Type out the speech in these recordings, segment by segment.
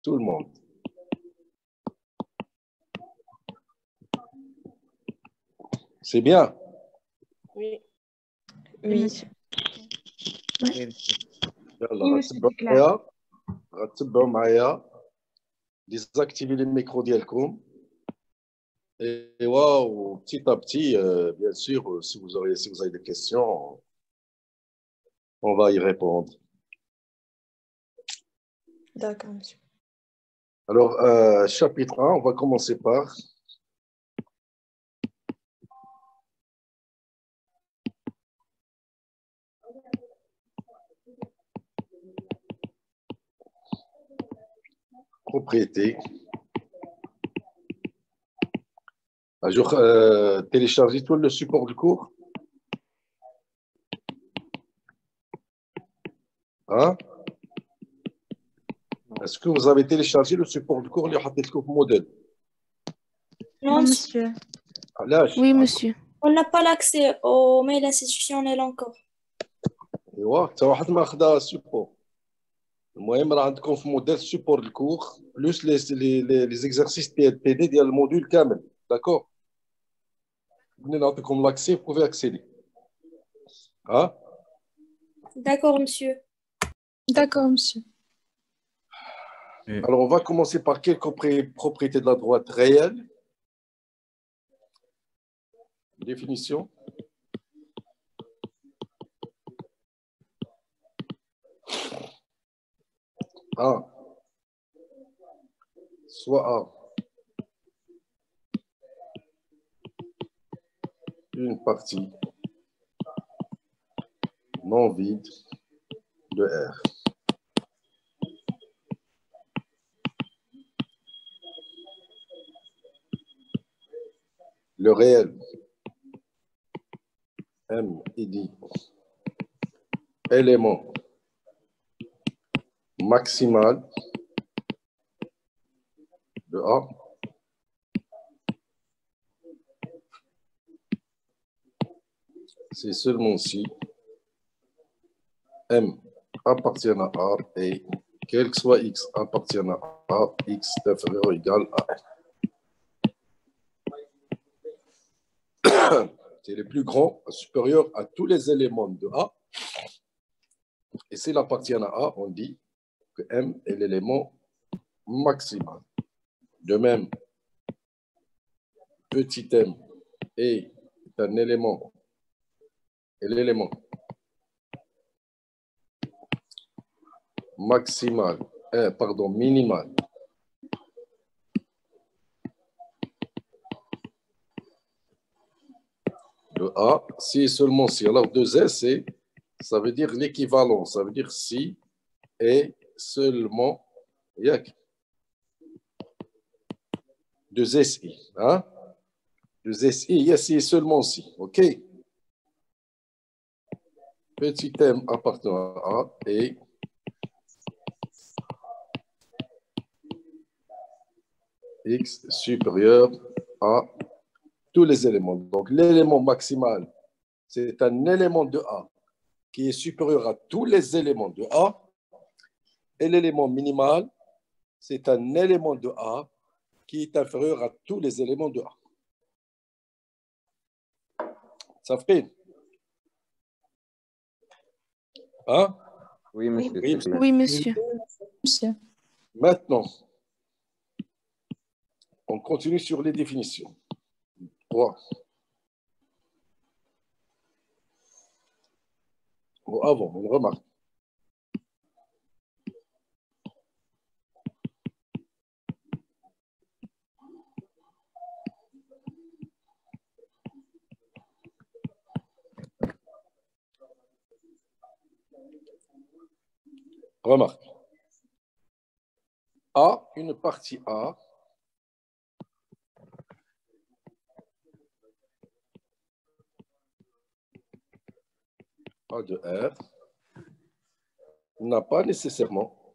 tout le monde. C'est bien. Oui. Oui, monsieur. يلا رتبوا معايا désactivez les micros ديالكم. Et wow, petit à petit, bien sûr, si vous avez des questions, on va y répondre. D'accord, monsieur. Alors, chapitre 1, on va commencer par propriété. Un jour, téléchargez tout le support du cours. Hein? Est-ce que vous avez téléchargé le support du cours اللي حطيت لكم في modèle? Non, monsieur. علاش؟ Oui, monsieur. On n'a pas l'accès au mail institutionnel encore. ايوا حتى واحد ما خدا السبور. المهم راه عندكم في موديل سبور الكور بلوس لي زيكزارسيس ديال بي دي ديال الموديول كامل. داكور؟ ملي نعطيكم لاكسي بوفي اكسيدي. ها؟ D'accord, monsieur. D'accord, monsieur. Alors, on va commencer par quelle propriété de la droite réelle? Définition. A. Soit A. Une partie non vide de R. Le réel M il dit élément maximal de A c'est seulement si M appartient à R et quel que soit X appartient à A, X est inférieur ou égal à R. C'est le plus grand, supérieur à tous les éléments de A. Et s'il appartient à A, on dit que M est l'élément maximal. De même, petit m est un élément, et l'élément maximal, minimal de A, si et seulement si. Alors, 2S, ça veut dire l'équivalent, ça veut dire si et seulement, yak. 2SI, hein? 2SI, yes, si et seulement si, ok? Petit m appartient à A et X supérieur à tous les éléments. Donc, l'élément maximal, c'est un élément de A qui est supérieur à tous les éléments de A. Et l'élément minimal, c'est un élément de A qui est inférieur à tous les éléments de A. Ça fait? Hein? Oui, monsieur. Oui, monsieur. Monsieur. Maintenant, on continue sur les définitions. 3. Bon, avant, on remarque. Remarque. A, une partie A, A de R, n'a pas nécessairement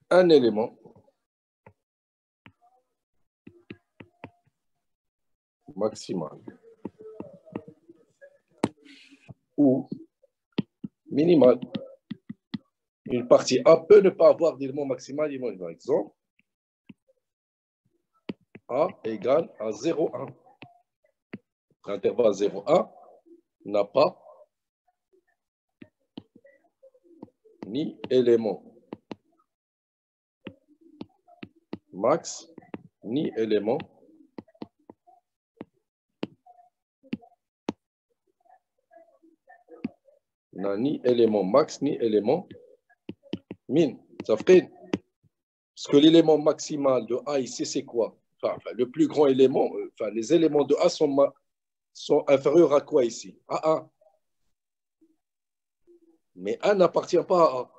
un élément maximal. ou minimal. Une partie A peut ne pas avoir d'élément maximal et minimal. Par exemple, A égale à 0,1. L'intervalle 0,1 n'a pas ni élément max, ni élément ni élément max, ni élément min. Ça fait parce que l'élément maximal de A ici, c'est quoi? Enfin, le plus grand élément, les éléments de A sont inférieurs à quoi ici? À 1. Mais 1 n'appartient pas à A.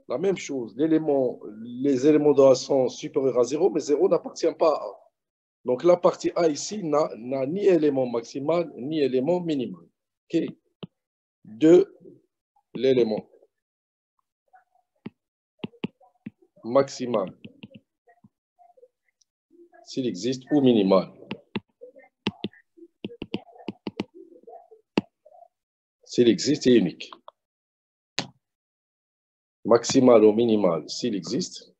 La même chose, les éléments de A sont supérieurs à 0, mais 0 n'appartient pas à A. Donc la partie A ici n'a ni élément maximal, ni élément minimal. OK? De l'élément maximal, s'il existe, ou minimal, s'il existe, et unique. Maximal ou minimal, s'il existe,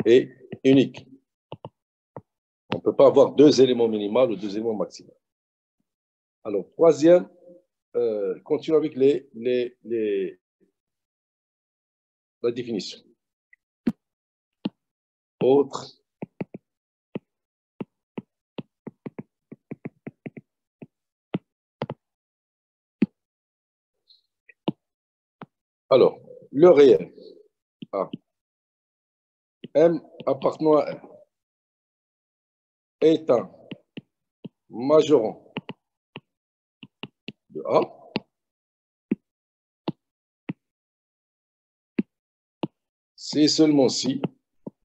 et unique. On ne peut pas avoir deux éléments minimaux ou deux éléments maximaux. Alors, troisième, continue avec la définition. Autre. Alors, le réel. A. M appartenant à R est un majorant de A si seulement si,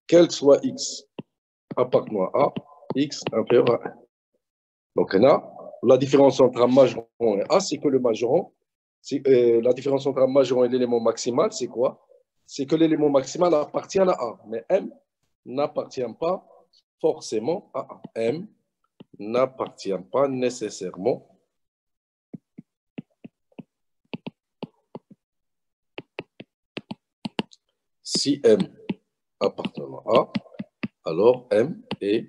quel que soit X appartenant à A, X inférieur à 1. Donc, on a la différence entre un majorant et A, c'est que le majorant, la différence entre un majorant et l'élément maximal, c'est quoi? C'est que l'élément maximal appartient à A, mais M n'appartient pas forcément à A. M n'appartient pas nécessairement si M appartient à A, alors M est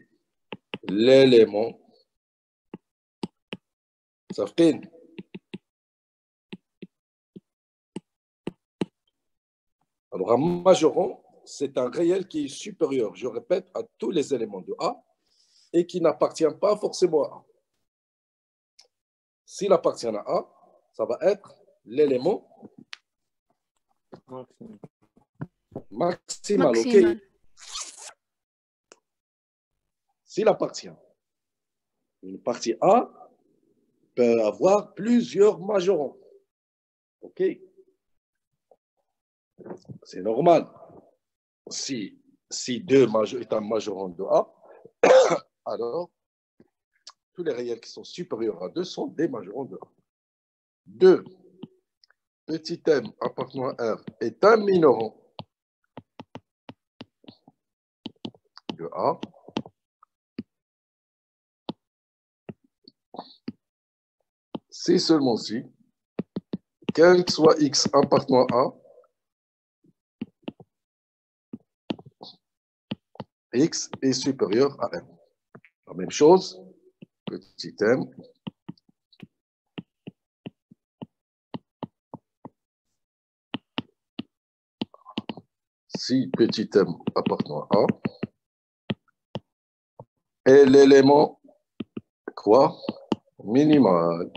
l'élément. Ça fait. Alors, un majorant, c'est un réel qui est supérieur, je répète, à tous les éléments de A et qui n'appartient pas forcément à A. S'il appartient à A, ça va être l'élément maximal. OK? S'il appartient, une partie A peut avoir plusieurs majorants. OK? C'est normal. Si 2 est un majorant de A, alors tous les réels qui sont supérieurs à 2 sont des majorants de A. 2, petit m appartenant à R est un minorant de A. Si seulement si, quel que soit X appartenant à A, X est supérieur à M. La même chose, petit m. Si petit m appartenant à A est l'élément quoi? Minimal.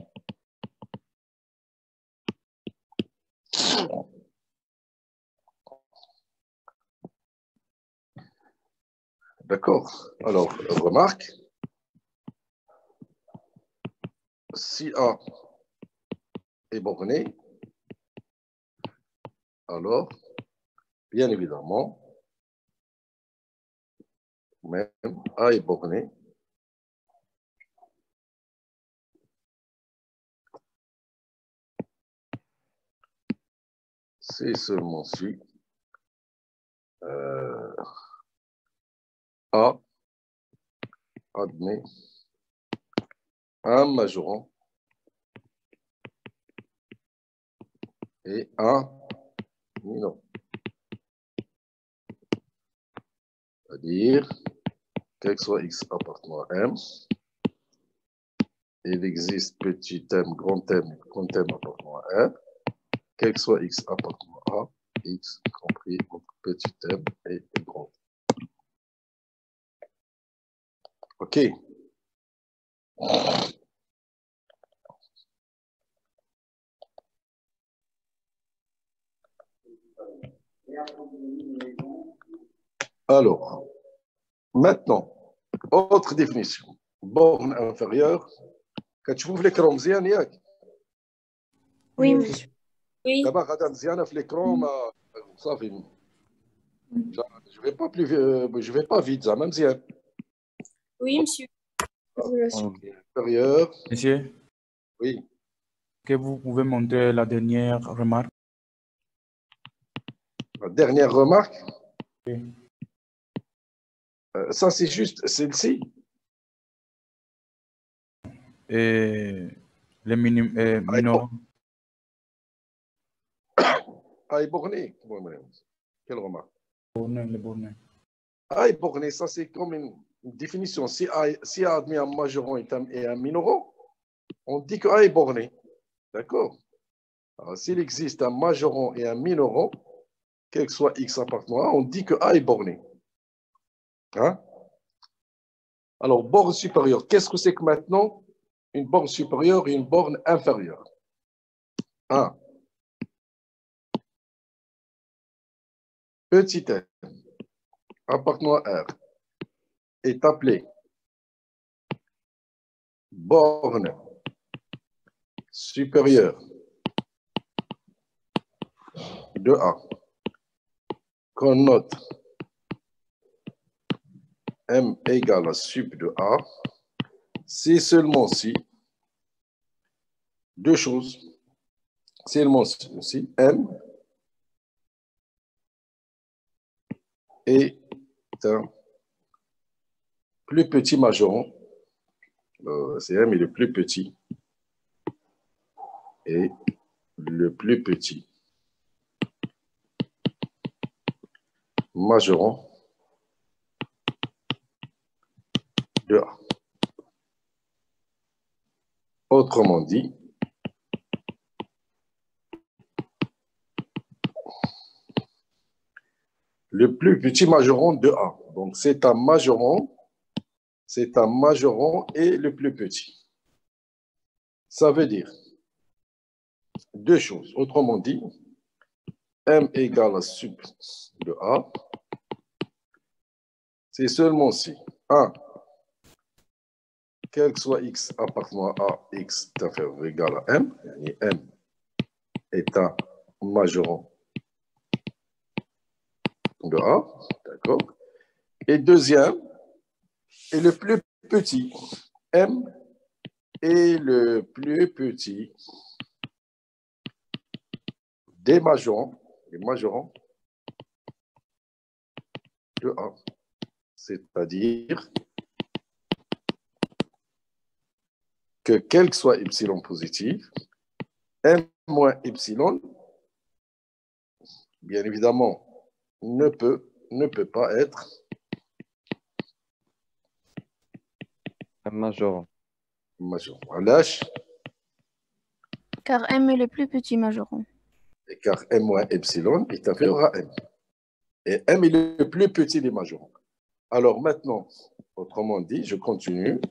D'accord. Alors, remarque, si A est borné, alors, bien évidemment, même A est borné, c'est seulement si A admet un majorant et un minimum. C'est-à-dire, quel que soit x appartenant à M, il existe petit m, grand m appartenant à R, quel que soit x appartenant à x compris entre petit m et grand. OK. Alors, maintenant, autre définition. Borne inférieure. كتشوفوا في l'écran مزيان ياك؟ Oui, monsieur. Oui, دابا غادا مزيانه في l'écran ما صافي. Je vais pas vite, زعما مزيان. oui, monsieur. Inférieure. Monsieur, Oui. que vous pouvez montrer la dernière remarque? La dernière remarque. Oui. Ça, c'est juste celle-ci. Et les mineurs. Ah, borné. Quelle remarque? Les bornés. Ah, borné, ça, c'est comme une définition. Si A admis un majorant et un minorant, on dit que A est borné. D'accord? Alors, s'il existe un majorant et un minorant, quel que soit x appartenant à A, on dit que A est borné. Hein? Alors, borne supérieure, qu'est-ce que c'est que maintenant une borne supérieure et une borne inférieure? 1. Petit m appartenant à R est appelé borne supérieure de A qu'on note M égale à sup de A si seulement si deux choses, seulement si M est un plus petit majorant, c'est M est le plus petit et le plus petit majorant de A. Autrement dit, le plus petit majorant de A. Donc, c'est un majorant et le plus petit. Ça veut dire deux choses. Autrement dit, M égale à sup de A, c'est seulement si 1, quel que soit x appartenant à A, x est inférieur ou égal à M, et M est un majorant de A, d'accord? Et deuxième, et le plus petit, M est le plus petit des majorants, de A. C'est-à-dire que quel que soit epsilon positif, M moins epsilon, bien évidemment, ne peut pas être un majorant. Lâche. Car M est le plus petit majorant. Et car M moins epsilon est inférieur à M. Et M est le plus petit des majorants. Alors maintenant, autrement dit, je continue.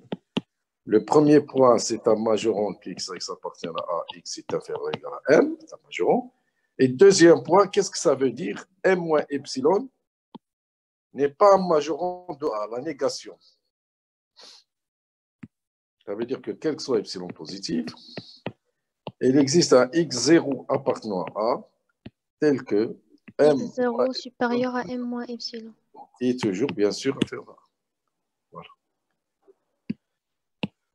Le premier point, c'est un majorant qui x appartient à A, x est inférieur ou égal à M, c'est un majorant. Et deuxième point, qu'est-ce que ça veut dire? M moins epsilon n'est pas un majorant de A, la négation. Ça veut dire que quel que soit epsilon positif, il existe un x0 appartenant à A tel que M x0 supérieur à M moins epsilon. Qui est toujours, bien sûr, inférieur à A. Voilà.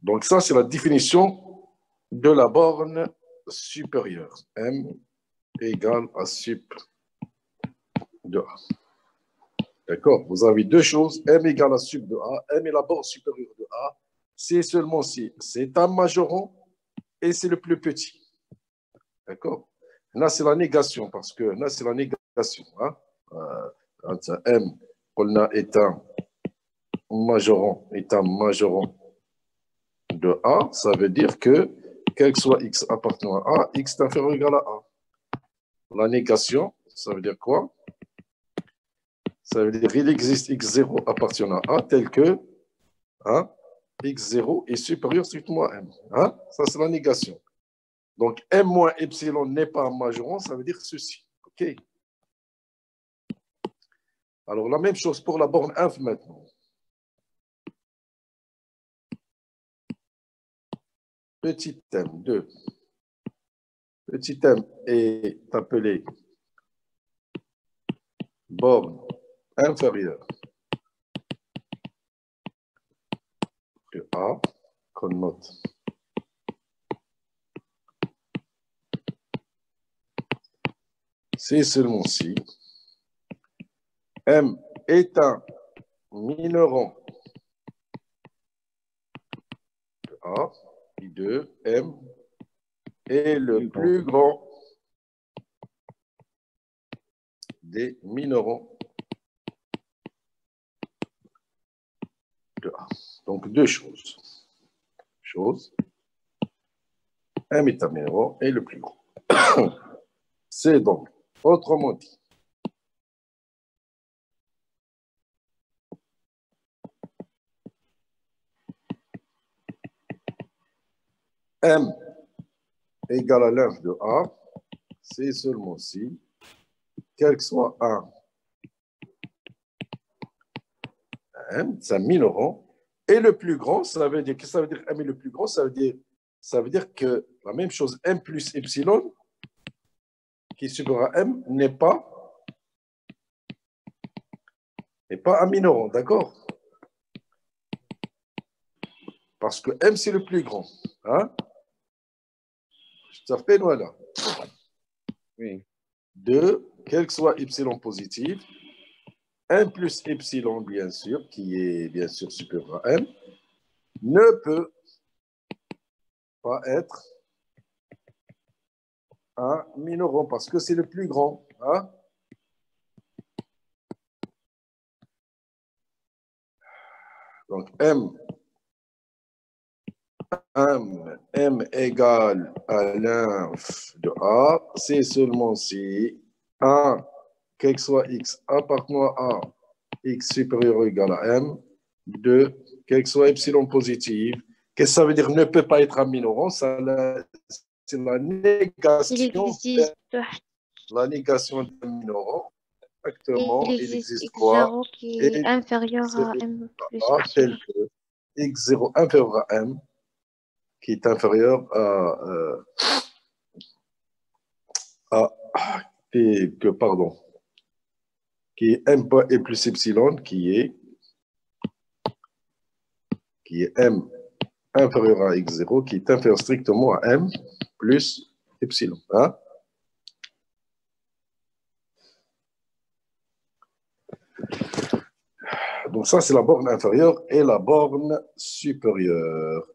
Donc ça, c'est la définition de la borne supérieure. M égale à sup de A. D'accord? Vous avez deux choses. M égale à sup de A. M est la borne supérieure de A. C'est seulement si c'est un majorant et c'est le plus petit. D'accord? Là, c'est la négation, parce que là, c'est la négation. Hein? Quand M, قلنا, est un majorant de A, ça veut dire que, quel que soit X appartenant à A, X est inférieur ou égal à A. La négation, ça veut dire quoi? Ça veut dire qu'il existe X0 appartenant à A tel que hein, X0 est supérieur strictement à M. Hein? Ça, c'est la négation. Donc, M moins epsilon n'est pas un majorant, ça veut dire ceci. OK? Alors, la même chose pour la borne inf maintenant. Petit m 2. Petit m est appelé borne inférieure de A, qu'on note. C'est seulement si M est un minorant de A, et 2, M est le plus grand des minorants de A. Donc, deux choses. M est un minorant et le plus grand. C'est donc, autrement dit, M égale à l'inf de A, c'est seulement si, quel que soit M, c'est un minorant, et le plus grand, ça veut dire, qu'est-ce que ça veut dire M est le plus grand? Ça veut dire que la même chose, M plus epsilon, qui est supérieur à M, n'est pas un minorant, d'accord? Parce que M, c'est le plus grand. Hein? Ça fait voilà. Oui. 2, quel que soit epsilon positif, 1 plus epsilon, bien sûr, qui est bien sûr supérieur à M, ne peut pas être un minorant parce que c'est le plus grand. Hein? Donc, M égale à l'inf de A, c'est seulement si 1, quel que soit X appartenant à X supérieur ou égal à M, 2, quel que soit epsilon positif. Qu'est-ce que ça veut dire ne peut pas être un minorant? C'est la négation d'un minorant. Exactement, il existe quoi? X0 qui est inférieur à X0 M plus A tel epsilon. que X0 inférieur à M, qui est inférieur qui est M et plus epsilon, qui est M inférieur à X0, qui est inférieur strictement à M plus epsilon. Hein? Donc ça, c'est la borne inférieure et la borne supérieure.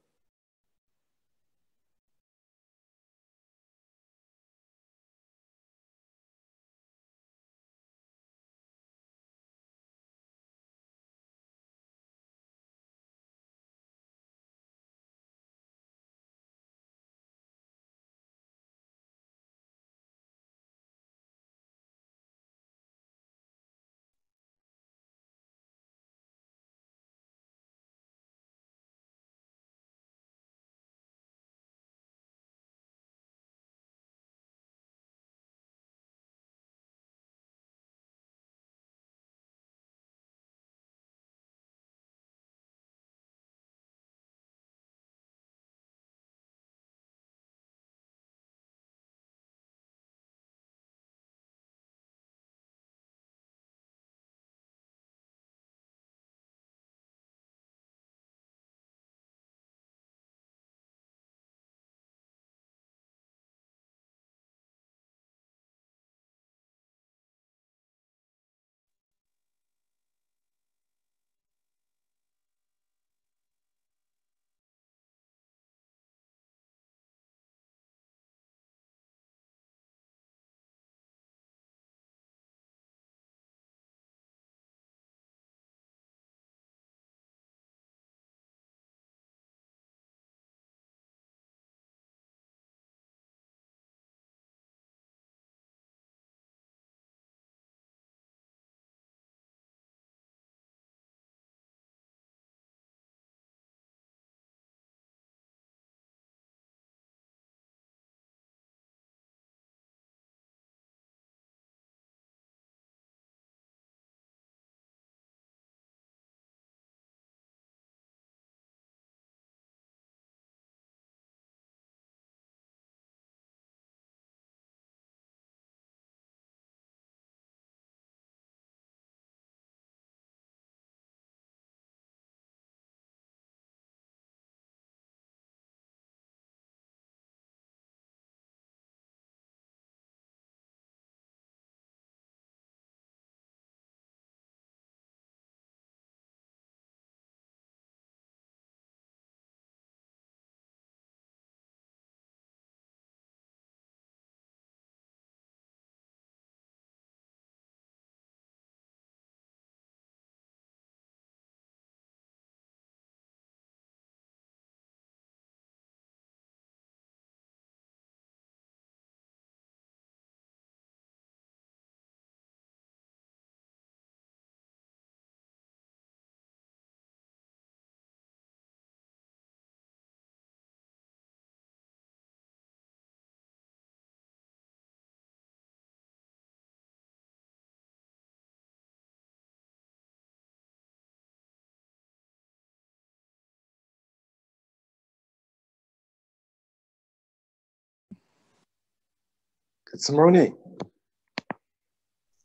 تسمعوني؟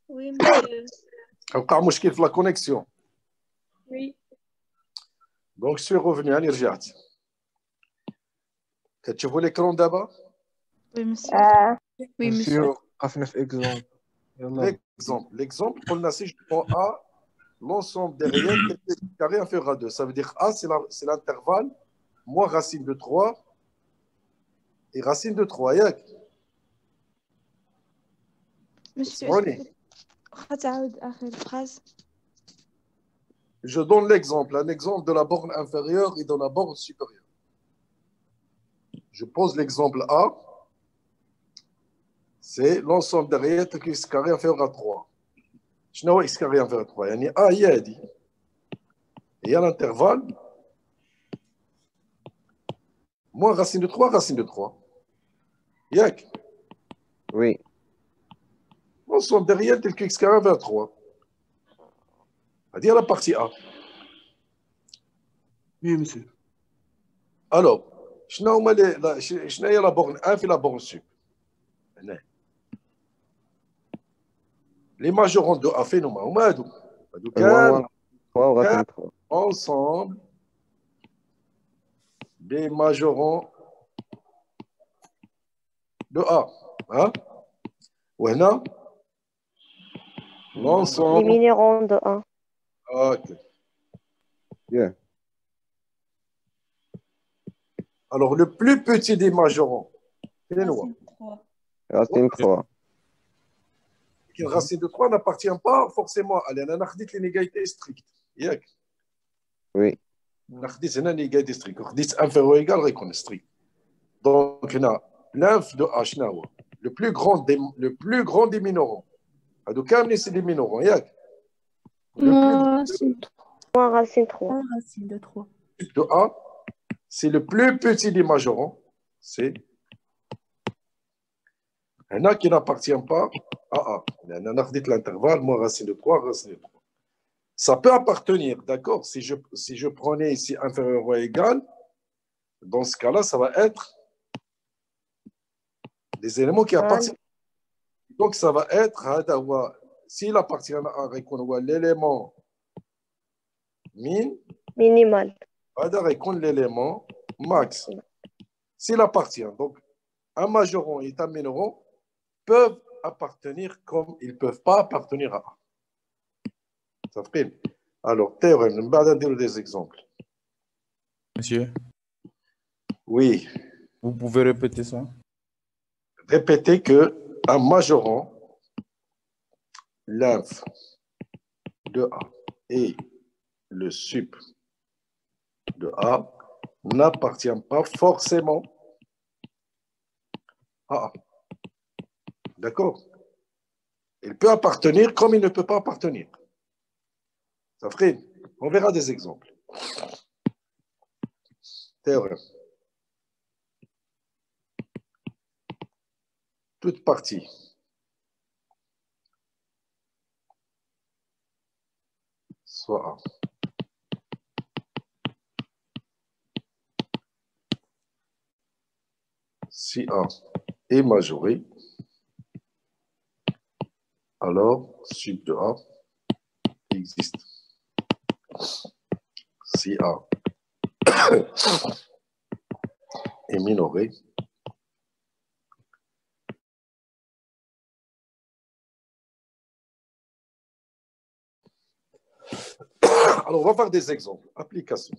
Oui, monsieur. وقع مشكل في la connexion. Oui. Donc, je suis revenu, أنا رجعت. كتشوفوا l'écran دابا؟ Oui, monsieur. Oui, monsieur. Monsieur, قفنا في exemple. يلا. L'exemple, قلنا si je prends A, l'ensemble des réels tel que x carré inférieur à 2. Ça veut dire A, c'est l'intervalle moins racine de 3 et racine de 3. ياك؟ Monsieur, تسمعوني؟ تعاود آخر phrase. Je donne l'exemple, un exemple de la borne inférieure et de la borne supérieure. Je pose l'exemple A, c'est l'ensemble des réels tel que x carré inférieur à 3. شنو هو x carré inférieur à 3 يعني A هي هذه هي l'intervalle moins racine de 3 racine de 3. ياك؟ Oui. L'ensemble des réels tel que x carré inférieur à 3. C'est-à-dire la partie A. Oui, monsieur. Alors, شنو هي la borne 1 في la borne sup. هنا. Les majorants de A فين هما؟ هما هادو. هادو كامل 3 ورقم 3. ensemble des majorants de A. Hein? وهنا Les l'ensemble. minéraux de 1. Ok. Yeah. Alors, le plus petit des majorants, c'est le noir. Racine 3. Une racine de 3 n'appartient pas forcément à l'inégalité stricte. Oui. C'est une inégalité stricte. Inférieur ou égal, reconnaît strict. Donc, l'inf de H, le plus grand des minéraux. Donc, c'est des minéraux. Moins racine Moins racine 3. racine de 3. De A, c'est le plus petit des majorants. C'est un A qui n'appartient pas à A. On a dit l'intervalle, moins racine de 3, racine de 3. Ça peut appartenir, d'accord? Si je prenais ici inférieur ou égal, dans ce cas-là, ça va être des éléments qui appartiennent. Donc, ça va être, s'il appartient à l'élément Minimal. l'élément max. S'il appartient, donc un majoron et un minoron peuvent appartenir comme ils ne peuvent pas appartenir à A. Ça fait. Alors, théorème, on va donner des exemples. Monsieur, Oui. vous pouvez répéter ça? Répétez que un majoron, l'inf de A et le sup de A n'appartient pas forcément à A. D'accord? Il peut appartenir comme il ne peut pas appartenir. Ça ferait. On verra des exemples. Théorème. Toute partie soit A. Si A est majoré, alors sup de A existe. Si A est minoré, alors on va faire des exemples. Application.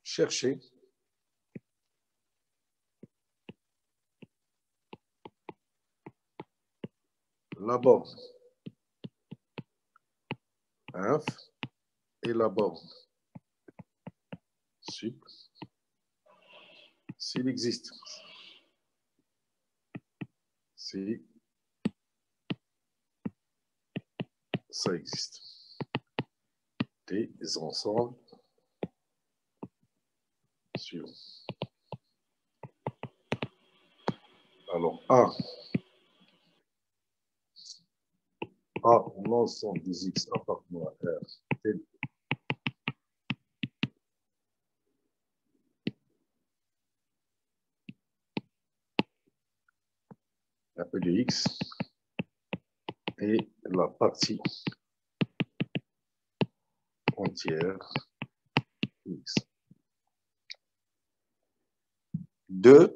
Cherchez la borne inf et la borne sup s'il existe. Si ça existe. Des ensembles suivants. Alors, A A, l'ensemble des X appartenant à R, tel un peu de X et la partie entière X. 2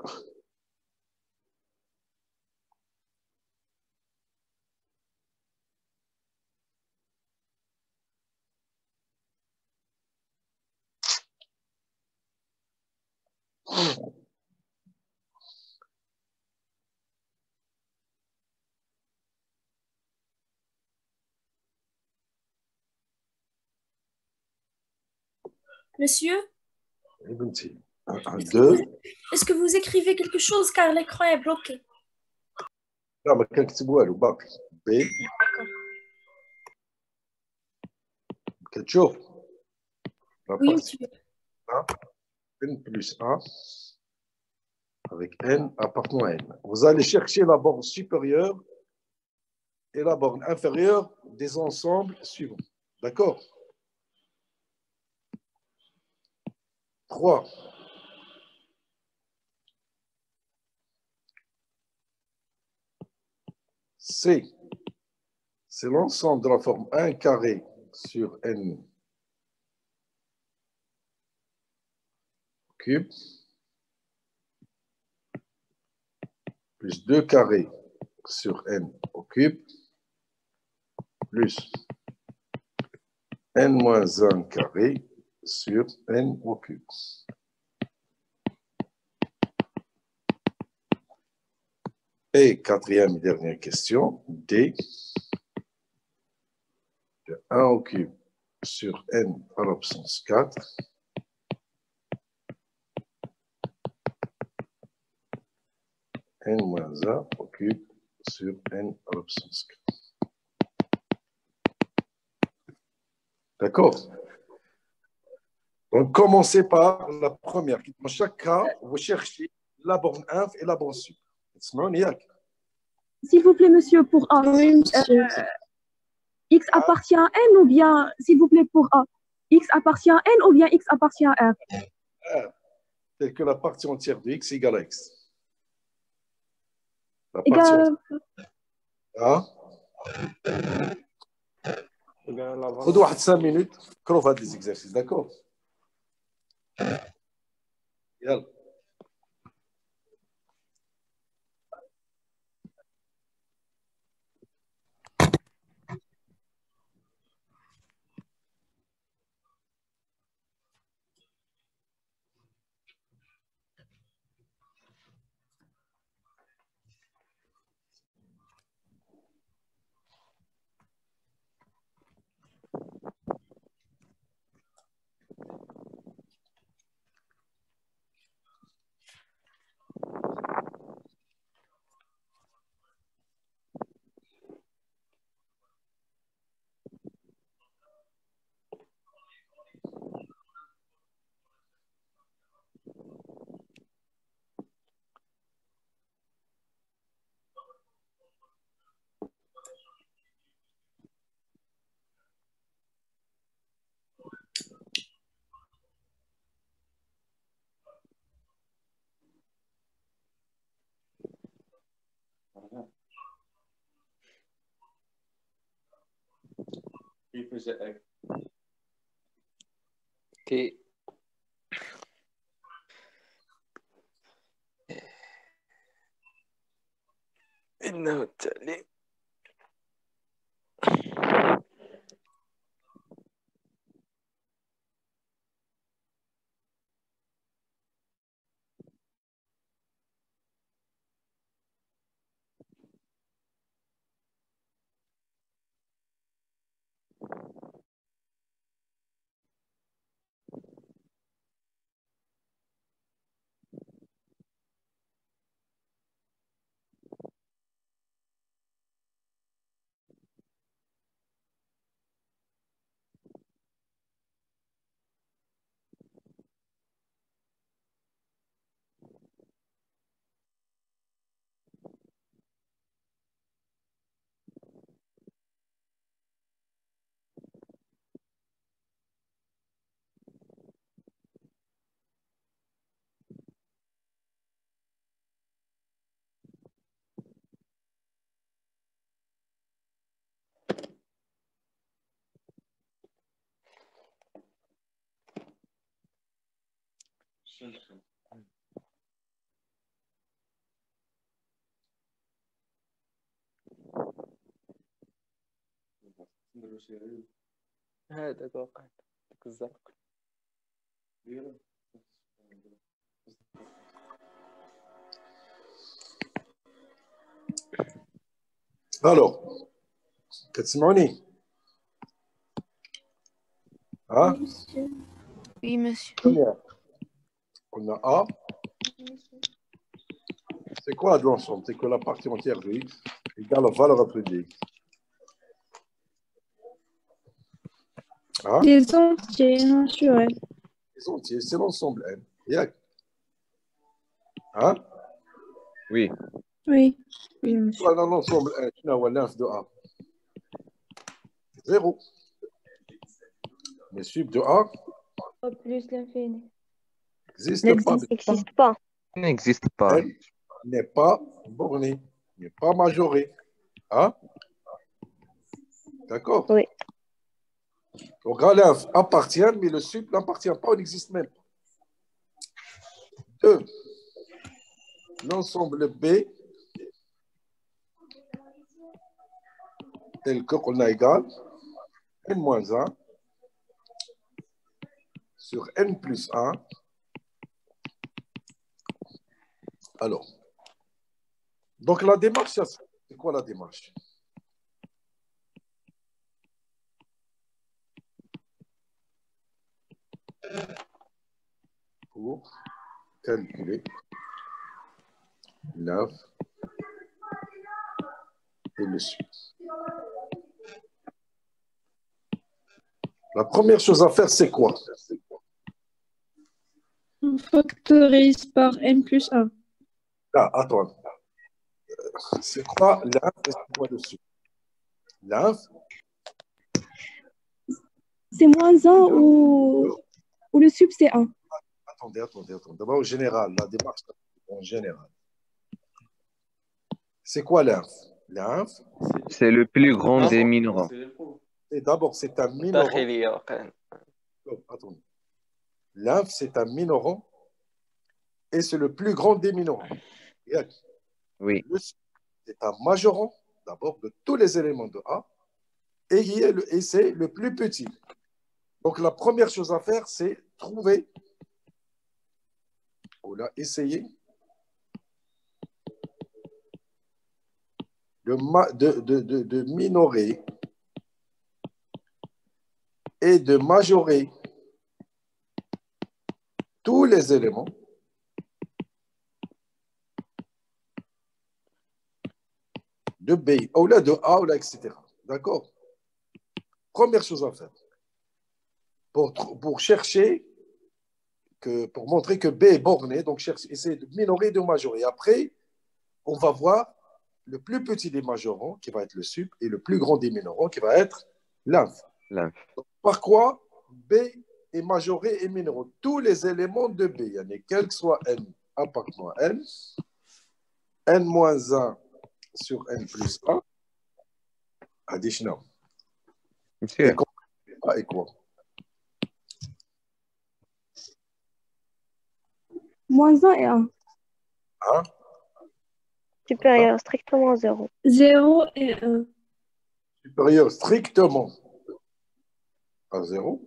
Monsieur, et 26. est-ce que 2 est-ce que vous écrivez quelque chose car l'écran est bloqué? لا ما كنكتبوها له باقي B كتشوف la Oui, partie monsieur. A N plus A avec N appartenant à N. Vous allez chercher la borne supérieure et la borne inférieure des ensembles suivants. D'accord? 3. C, c'est l'ensemble de la forme 1 carré sur N cube plus 2 carrés sur N au cube plus N moins 1 carré sur N au cube. Et quatrième et dernière question, D de 1 au cube sur N à l'absence 4 N moins 1 au cube sur N à l'absence 4. D'accord? Donc, commencez par la première. Dans chaque cas, vous cherchez la borne inf et la borne sup. S'il vous plaît, monsieur, pour A, Oui, monsieur. X appartient à N ou bien, s'il vous plaît, pour A, X appartient à N ou bien X appartient à R? Tel que la partie entière de X égale à X. La partie Égal. entière. خذوا واحد 5 minutes كروا هاد les exercices, d'accord? يلا. T. إنه التعليم هذاك واقع داك الزرق. Alors, كتسمعوني؟ ها؟ Oui, monsieur. Première. On a A. C'est quoi de l'ensemble? C'est que la partie entière de X égale la valeur absolue de X. Hein? Les entiers naturels. Les entiers, c'est l'ensemble N. Yak. Hein? Oui. Oui. Oui, monsieur. Voilà l'ensemble N. Tu n'as l'inf de A. 0. Mais sub de A Plus l'infini. n'existe pas. N'existe pas. N'existe pas. N n'est pas borné, n'est pas majoré. Hein? D'accord? Oui. Donc, l'inf appartient, mais le sub n'appartient pas, on n'existe même pas. 2. L'ensemble B tel que qu'on a égal n moins 1 sur n plus 1. Alors, donc la démarche, c'est quoi la démarche? Pour calculer l'inf et le sub. La première chose à faire, c'est quoi? On factorise par n plus 1. Ah, attends. C'est quoi l'inf et c'est quoi le sub? L'inf, C'est moins 1 ou le sub c'est 1. attendez. D'abord, au général, la démarche en général. C'est quoi l'inf? L'inf, C'est le plus grand des minorants. d'abord, c'est un minorant. داخلية واقع. Attendez. L'inf, c'est un minorant et c'est le plus grand des minorants. Oui. Le sub, c'est un majorant, d'abord, de tous les éléments de A et c'est le plus petit. Donc, la première chose à faire, c'est trouver, ou là, essayer de minorer et de majorer tous les éléments de B, ou là de A, ou là, etc. D'accord? Première chose à faire. Pour chercher, pour montrer que B est borné, donc essayer de minorer et de majorer. Après, on va voir le plus petit des majorants, qui va être le sub, et le plus grand des minorants, qui va être l'inf. Par quoi B est majoré et minoré? Tous les éléments de B, il y en a quel que soit n appartenant à n, n-1 sur n plus 1, additional. Monsieur. Et quoi? Moins 1 et 1. Hein? Supérieur, strictement 0. 0 et 1. Supérieur strictement à 0.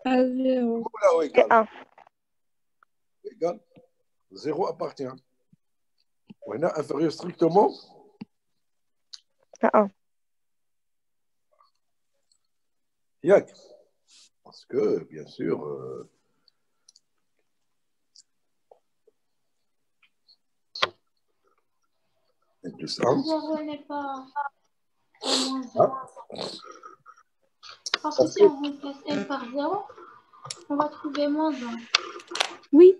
À 0. Ou Et égal. 1. Égal. 0 appartient. On a inférieur strictement À 1. Yak. Parce que, bien sûr, n plus 1. 0 n'est pas moins 1. Hein? Parce que si on remplace n par 0, on va trouver moins 1. Oui.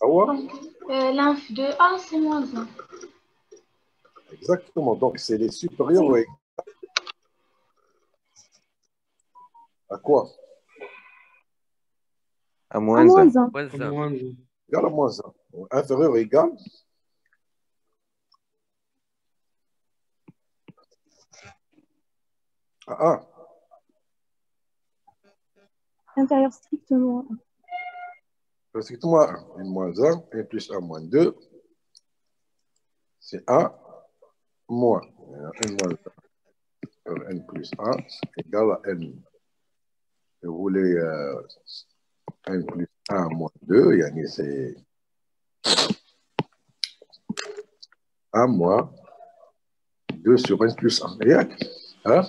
Ah ouais? Donc, l'inf de A, c'est moins 1. Exactement. Donc, c'est les supérieurs ou égaux. À quoi? À À moins moins 1. 1. Égal à moins 1. Inférieur ou égal. À 1. Intérieur strictement 1. C'est moins 1. N moins 1, N plus 1 moins 2. C'est 1 moins N moins 1. N plus 1 égale à N. Vous voulez N plus 1 moins 2, c'est 1 moins 2 sur N plus 1. Hein?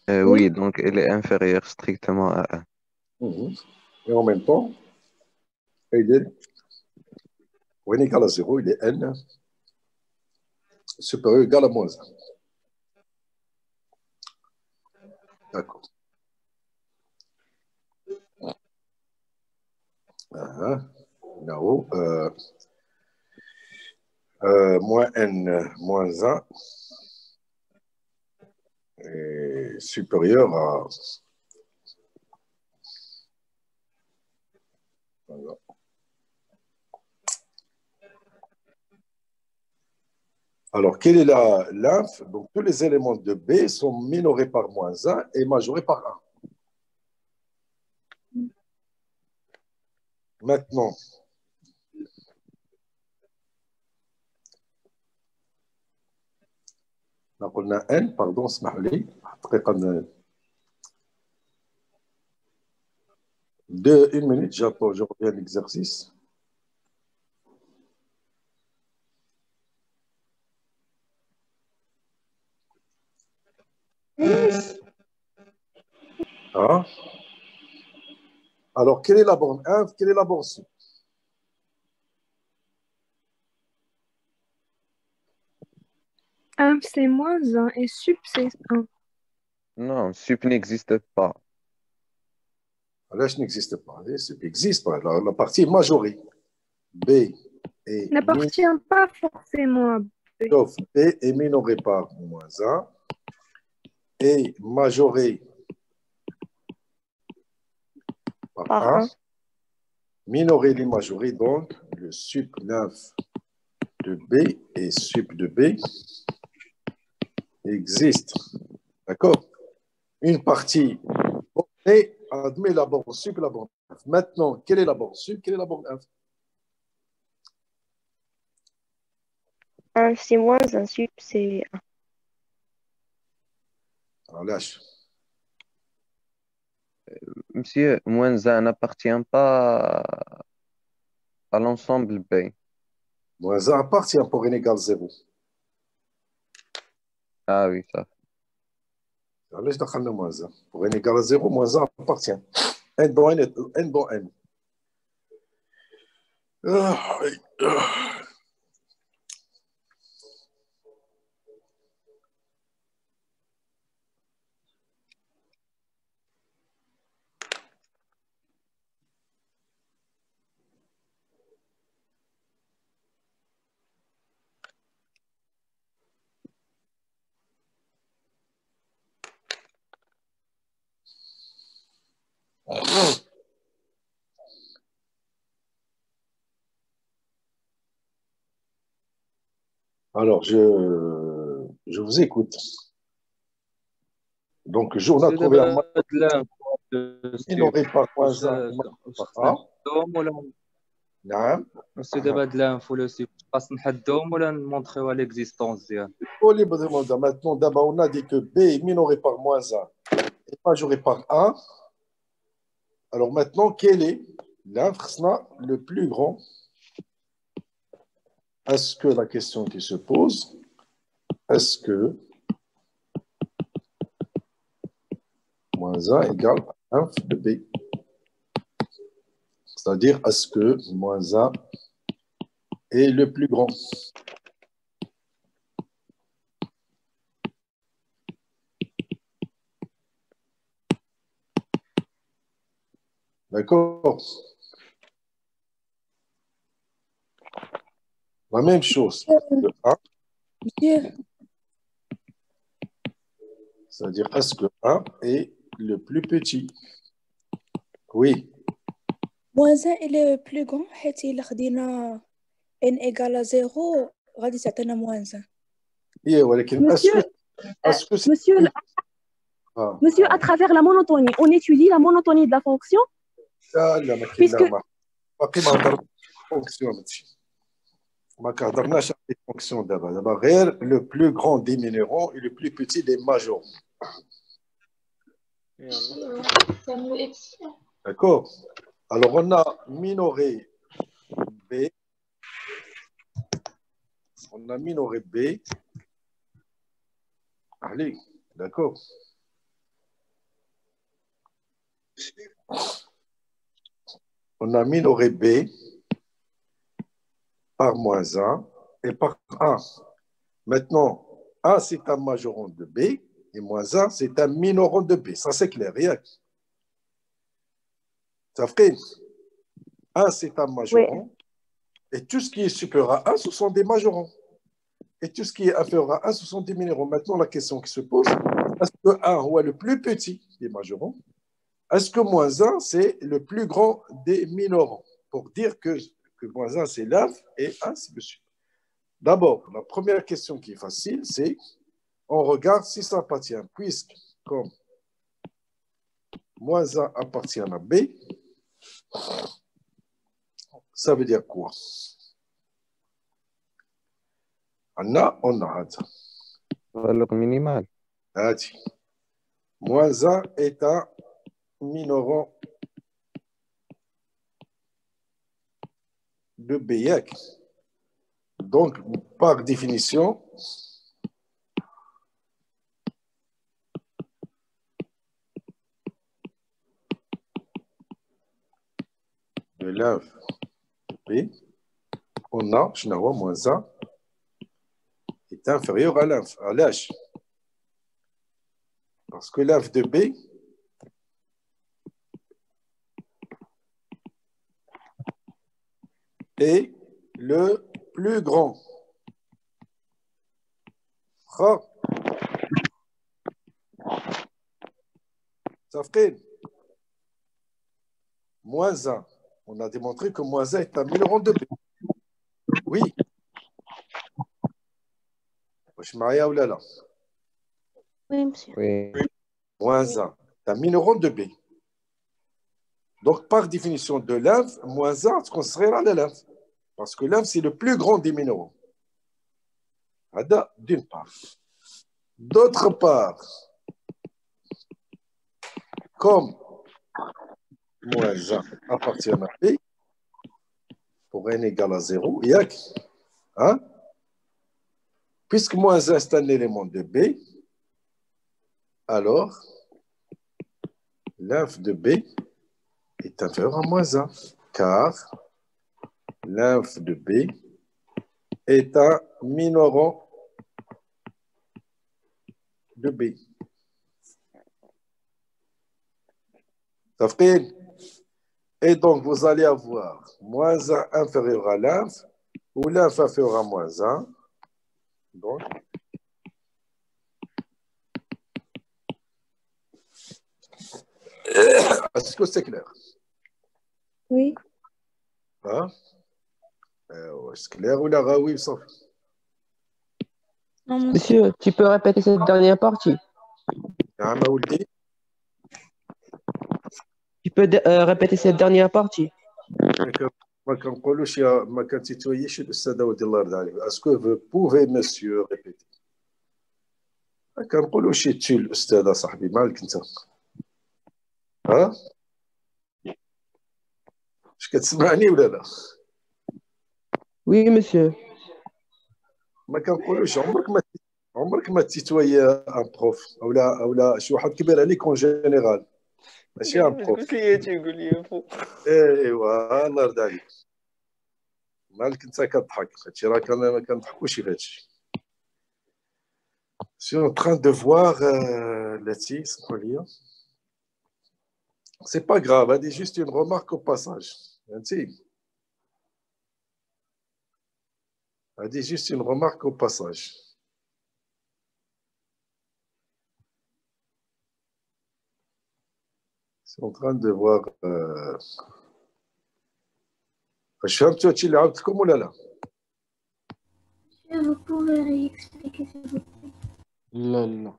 Oui, donc elle est inférieure strictement à 1. Et en même temps, pour N égale à 0, il est N supérieur ou égal à moins 1. D'accord. Là-haut, moins N moins 1 est supérieur à... Voilà. Alors, quelle est la lymphe? Donc, tous les éléments de B sont minorés par moins 1 et majorés par 1. Maintenant, on a N, pardon, اسمح لي. Une minute, j'attends, je reviens à l'exercice. Ah. Alors, quelle est la borne 1? Quelle est la borne sup? Inf, c'est moins 1 et sup, c'est 1. Non, sup n'existe pas. Là, je n'existe pas. Sup existe pas. La partie majorée. B est N'appartient pas forcément à B. Sauf B est minoré par moins 1 et majoré par 1. Minoré et majoré, donc le sup nymphe de B et sup de B existe. D'accord? Une partie et admet la borne sup et la borne nymphe. Maintenant, quelle est la borne sup? Quelle est la borne nymphe? 1, c'est moins 1, sup, c'est 1. Alors, lâche. Monsieur, moins 1 n'appartient pas à l'ensemble B. Moins 1 appartient pour n égale 0. Ah oui, ça. Alors, là, je dois moins 1. Pour n égale à 0, moins 1 appartient. N bon N, N bon N. Alors, je vous écoute. Donc, on a trouvé un minoré par moins 1 par A. نعم. دابا هاد الانف ولا سي خاص نحدهم ولا نمونطريو ليكزيستونس ديالهم. Maintenant, d'abord, on a dit que B est minoré par moins 1 et majoré par 1. Alors maintenant, quel est l'infrsna le plus grand? Est-ce que la question qui se pose, est-ce que moins 1 égale inf de B? C'est-à-dire, est-ce que moins 1 est le plus grand? D'accord? La même chose. Monsieur. C'est-à-dire, est-ce que 1 est le plus petit? Oui. Moins 1 est le plus grand حيت إلا خدينا n égale à 0 غادي تعطينا moins 1. ولكن Monsieur, est-ce que c'est monsieur, Ah, Monsieur, à ah. travers la monotonie, on étudie la monotonie de la fonction لا لا ما كاين puisque... لا ما باقي ما هضرناش فونكسيون هادشي ما كهضرناش على فونكسيون دابا غير le plus grand des minéraux et le plus petit des majorons. D'accord. Alors on a minoré B. On a minoré B. Allez, d'accord. On a minoré B par moins 1 et par 1. Maintenant, 1 c'est un majoron de B et moins 1 c'est un minoron de B. Ça c'est clair, rien. Ça fait 1 c'est un majoron et tout ce qui est supérieur à 1 ce sont des majorons. Et tout ce qui est inférieur à 1 ce sont des minéraux. Maintenant, la question qui se pose, est-ce que 1 est le plus petit des majorons? Est-ce que moins 1, c'est le plus grand des minorants? Pour dire que moins 1, c'est l'inf et 1, c'est le sup. D'abord, la première question qui est facile, c'est on regarde si ça appartient, puisque comme moins 1 appartient à B, ça veut dire quoi? On a ça. valeur minimale. Moins 1 est un minoron de B. Donc, par définition, de l'inf B, on a, je n'ai moins 1 est inférieur à l'inf, à l'H. Parce que l'inf de B est le plus grand. Ça fait moins 1. On a démontré que moins 1 est un minoron de B. Oui. Je m'arrête ou là? Oui, monsieur. Oui. Moins 1 est un minoron de B. Donc, par définition de l'inf, moins 1 se considérera la l'inf. Parce que l'inf, c'est le plus grand des minéraux. D'une part. D'autre part, comme moins 1 appartient à B, pour n égale à 0, hein? Puisque moins 1 est un élément de B, alors l'inf de B est inférieur à moins 1, car l'inf de B est un minoron de B. Ça fait. Et donc, vous allez avoir moins 1 inférieur à l'inf, ou l'inf inférieur à moins 1. Donc, est-ce que c'est clair? Oui. Hein? C'est clair ou la oui, ça? Non, monsieur. Monsieur, tu peux répéter cette dernière partie? Tu peux répéter cette dernière partie? ما كنقولوش ما كنتيتويش الاستاذ ودي الله يرضى عليك. اسكو vous pouvez monsieur répéter؟ ما كنقولوش تي الاستاذ صاحبي مالك انت؟ ها؟ اش كتسمعني ولا لا؟ Oui, monsieur. ما كنقولوش عمرك ما تيتوي ان بروف اولا شي واحد كبير عليك اون جينيرال ماشي ان بروف. قلت لي تيقول لي فوق. ايوا الله يرضى عليك. مالك انت كضحك هادشي راه ما كنضحكوش في هادشي. Je suis en train de voir Letty, c'est pas grave, elle dit juste une remarque au passage. Elle dit juste une remarque au passage. Je suis en train de voir. Je fais un petit peu comme ou là là. Vous pouvez réexpliquer s'il vous plaît. لا لا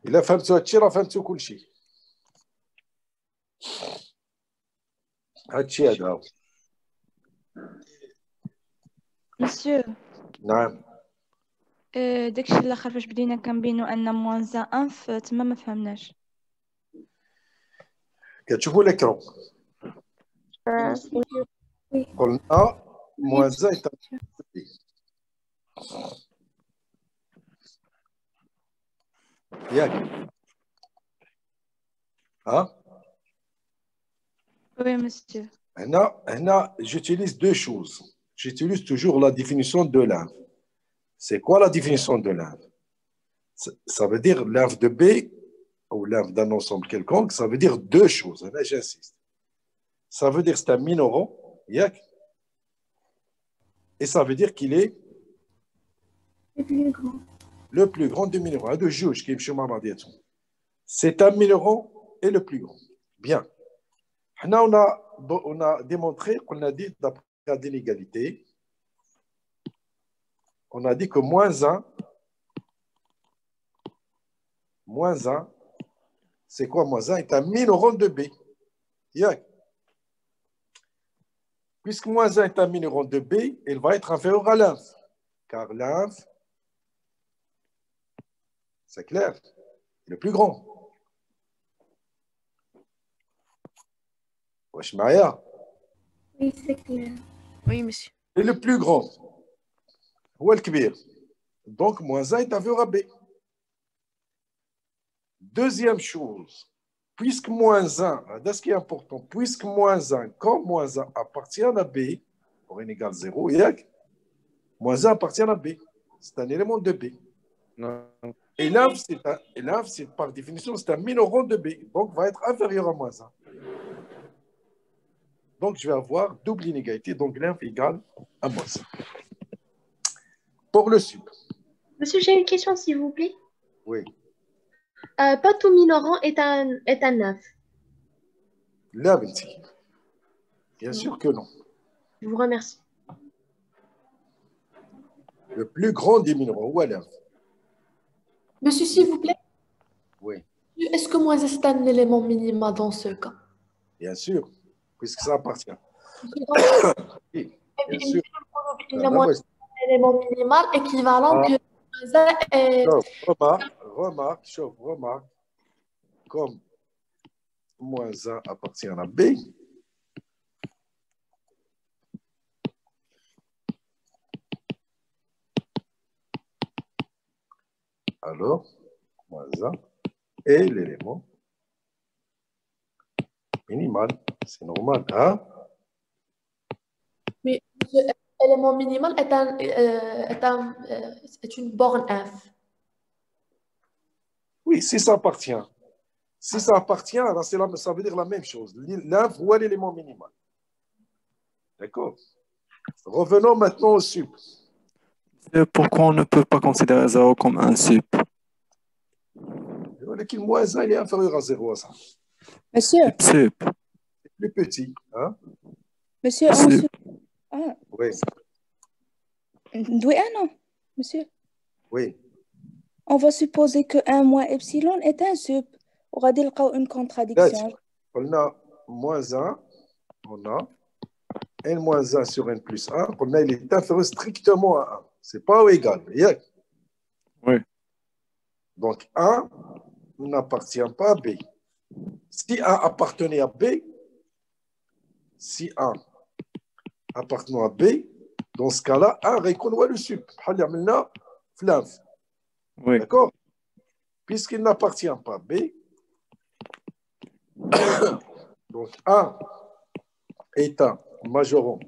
إلا فهمتوا هادشي راه فهمتوا كلشي. هادشي هذا. مسيو نعم. داكشي الاخر فاش بدينا كنبينو ان موان زا انف تما ما فهمناش. كتشوفوا l'écran. قلنا موان زا est un B. ياك ها وي مسيو. هنا j'utilise deux choses. J'utilise toujours la définition de l'inf. C'est quoi la définition de l'inf? Ça veut dire l'inf de B ou l'inf d'un ensemble quelconque, ça veut dire deux choses. Là, j'insiste. Ça veut dire que c'est un minoro, yak, et ça veut dire qu'il est le plus grand du minoro. De juge qui est c'est un minoro et le plus grand. Bien. On a démontré, on a dit d'après la d'inégalité, on a dit que moins 1, c'est quoi moins 1? Est un minoro de B. Yak. Puisque moins 1 est un minoro de B, il va être inférieur à l'inf. Car l'inf, c'est clair, il est le plus grand. Wesh Maya? Oui, c'est clair. Oui, monsieur. Et le plus grand. Ou le kbir. Donc, moins 1 est inférieur à B. Deuxième chose, puisque moins 1, c'est ce qui est important, puisque moins 1, quand moins 1 appartient à B, pour n égale 0, moins 1 appartient à B. C'est un élément de B. Non. Et l'inf, c'est par définition, c'est un minoro de B. Donc, va être inférieur à moins 1. Donc, je vais avoir double inégalité. Donc, l'inf égale à moins 1. Pour le sup. Monsieur, j'ai une question, s'il vous plaît. Oui. Pas tout minorant est un 9. Là, bien sûr que non. Je vous remercie. Le plus grand des minéraux, où est l'inf? Monsieur, s'il vous plaît, Oui, est-ce que moins c'est un élément minima dans ce cas? bien sûr, puisque ça appartient. Oui, bien sûr. Il y a moins un élément minimal équivalent que moins est... Remarque, comme moins 1 appartient à B, alors, moins 1 est l'élément minimal. C'est normal, hein? Mais l'élément minimal est une borne F. Oui, si ça appartient. Si ça appartient, alors ça veut dire la même chose. L'inf ou l'élément minimal. D'accord? Revenons maintenant au sup. Pourquoi on ne peut pas considérer 0 comme un sup? Le moins 1, il est inférieur à 0 à ça. Monsieur, Sup. C'est plus petit. Hein? monsieur, Sup. Ah, Oui, oui, ah non, monsieur. oui. On va supposer que 1 moins epsilon est un sup. On va dire une contradiction. On a moins 1, on a n moins 1 sur n plus 1, on a il est inférieur strictement à 1. C'est pas égal. Oui. Donc 1 n'appartient pas à B. Si 1 appartenait à B, si 1 appartenant à B, dans ce cas-là, 1 reconnaît le sup. Oui. D'accord? Puisqu'il n'appartient pas à B, donc 1 est un majoron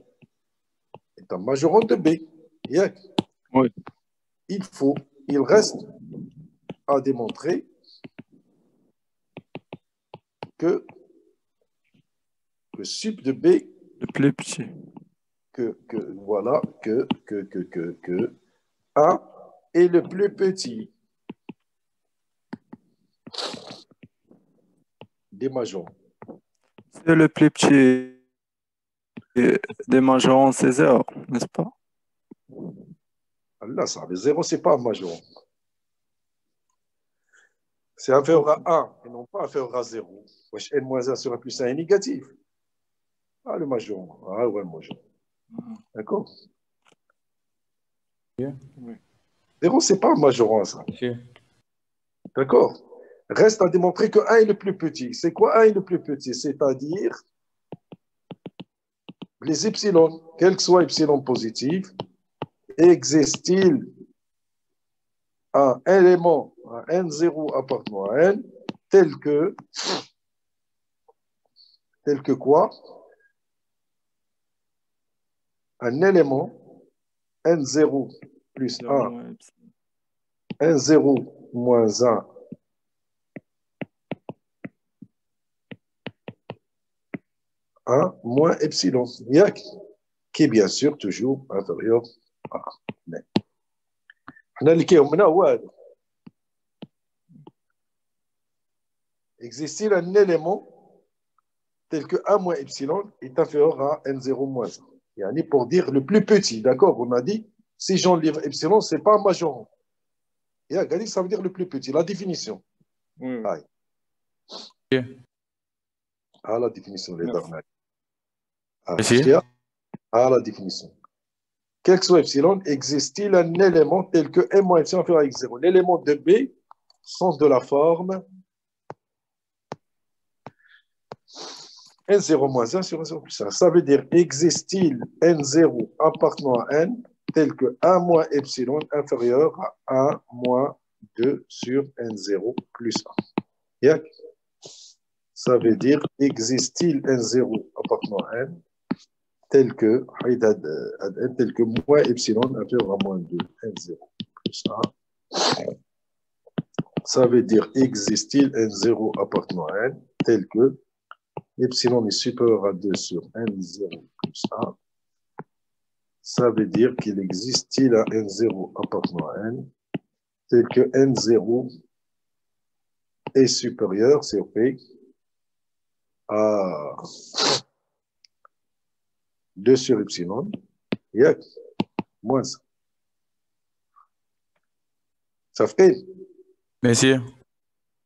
de B. Oui. Il reste à démontrer que le sup de B, Le plus petit. que 1 est le plus petit des majorons. C'est le plus petit des majorons, c'est 0, n'est-ce pas? Là, ça, le 0, c'est pas un majoron. C'est inférieur à 1 et non pas inférieur à 0. Wesh, n moins 1 sur 1 plus 1 est négatif. Ah, le majorant. Ah, ouais, le majorant. D'accord? 0, c'est pas un majorant, ça. D'accord? Reste à démontrer que 1 est le plus petit. C'est quoi 1 est le plus petit? C'est-à-dire les epsilon, quel que soit epsilon positif, existe-t-il un élément, un N0 appartenant à N, tel que quoi? Un élément N0 plus 1, N0 moins 1, moins epsilon, qui est bien sûr toujours inférieur à 1. Existe-t-il un élément tel que 1 moins epsilon est inférieur à N0 moins 1? Yani pour dire le plus petit, d'accord? On a dit, si j'enlève epsilon, ce n'est pas un majorant. Ça veut dire le plus petit, la définition. La définition, les dernières. La définition. Quel que soit epsilon, existe-t-il un élément tel que m moins epsilon inférieur à x0? L'élément de B sont de la forme n0 moins 1 sur n0 plus 1. Ça veut dire, existe-t-il n0 appartenant à n tel que 1 moins epsilon inférieur à 1 moins 2 sur n0 plus 1. Ça veut dire, existe-t-il n0 appartenant à n tel que moins epsilon inférieur à moins 2 n0 plus 1. Ça veut dire, existe-t-il n0 appartenant à n tel que epsilon est supérieur à 2 sur n0 plus 1. Ça veut dire qu'il existe-t-il un n0 appartenant à n tel que n0 est supérieur, c'est fait, à 2 sur epsilon, moins 1. Ça fait? Monsieur?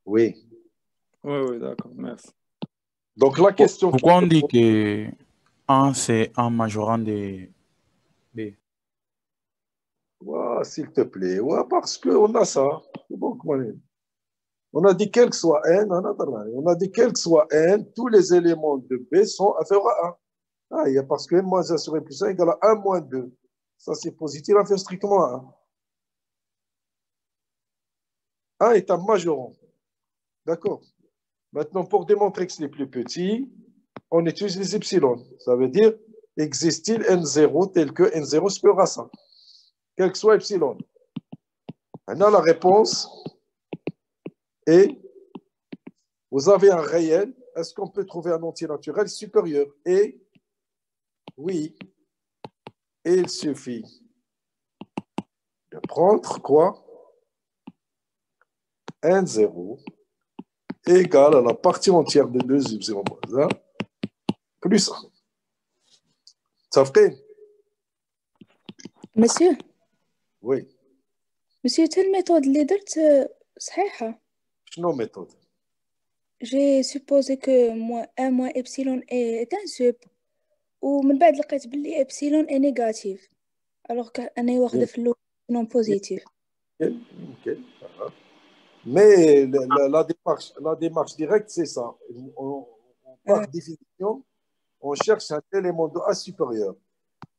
Oui. Oui, d'accord, merci. Donc la question... Pourquoi on dit que 1 c'est un majorant de B? Ouais, s'il te plaît. Ouais, parce qu'on a ça. On a dit quel que soit n, on a dit quel que soit n, tous les éléments de B sont inférieurs à 1. Il y a parce que n moins 1 sur n plus 1 égale à 1 moins 2. Ça, c'est positif, on fait strictement à 1. 1 est un majorant. D'accord? Maintenant, pour démontrer que c'est les plus petits, on utilise les epsilon. Ça veut dire, existe-t-il n0 tel que n0 supérieur à 100? Quel que soit epsilon. Maintenant, la réponse est, vous avez un réel, est-ce qu'on peut trouver un entier naturel supérieur? Et oui, il suffit de prendre quoi? N0 égale à la partie entière de 2 epsilon moins 1 plus 1. Ça fait? Monsieur? Oui. Monsieur, telle méthode اللي درت صحيحة. شنو méthode? J'ai supposé que 1 moins epsilon est un sub ومن بعد لقيت باللي epsilon est négatif alors qu'أنا واخدة في اللون non positif. Mais la démarche directe, c'est ça. Par définition, on cherche un élément de A supérieur.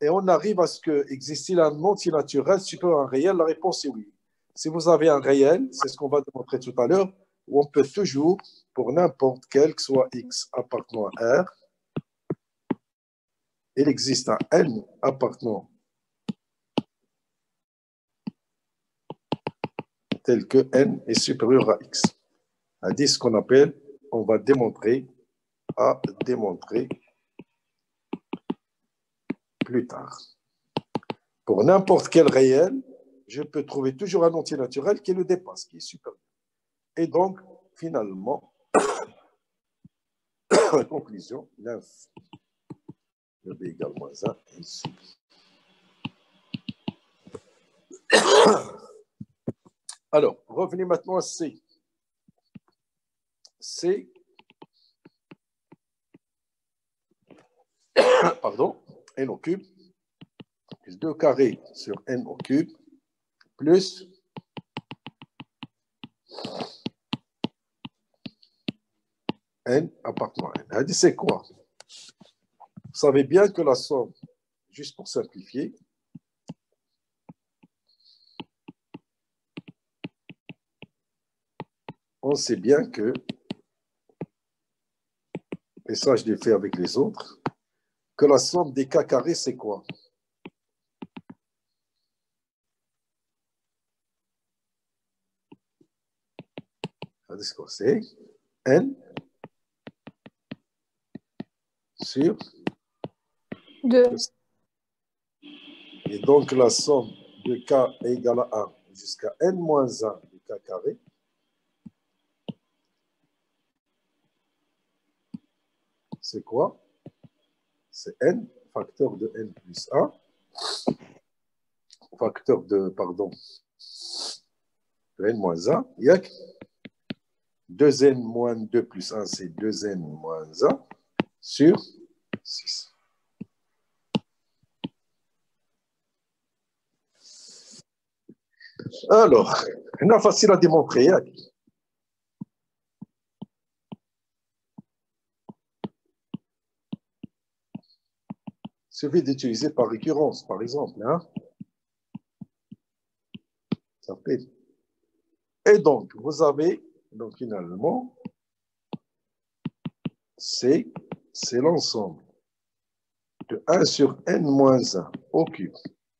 Et on arrive à ce que existe-t-il un entier naturel supérieur à un réel? La réponse est oui. Si vous avez un réel, c'est ce qu'on va démontrer tout à l'heure, où on peut toujours, pour n'importe quel, que soit x appartenant à R, il existe un n appartenant tel que n est supérieur à x. C'est ce qu'on appelle, on va démontrer, à démontrer plus tard. Pour n'importe quel réel, je peux trouver toujours un entier naturel qui le dépasse, qui est supérieur. Et donc, finalement, conclusion, l'inf de B égale moins 1 ici. Alors, revenez maintenant à C. C, pardon, n au cube, plus 2 carré sur n au cube, plus n appartenant à n. Elle dit c'est quoi? Vous savez bien que la somme, juste pour simplifier, on sait bien que, et ça je l'ai fait avec les autres, que la somme des k carrés c'est quoi? C'est n sur 2. Et donc la somme de k est égale à 1 jusqu'à n moins 1 de k carré. C'est quoi? C'est n, facteur de n plus 1, facteur de, pardon, de n moins 1, il y a 2n moins 2 plus 1, c'est 2n moins 1 sur 6. Alors, c'est facile à démontrer. Il suffit d'utiliser par récurrence, par exemple. Hein? Ça fait. Et donc, vous avez, donc finalement, c'est l'ensemble de 1 sur n moins 1 au cube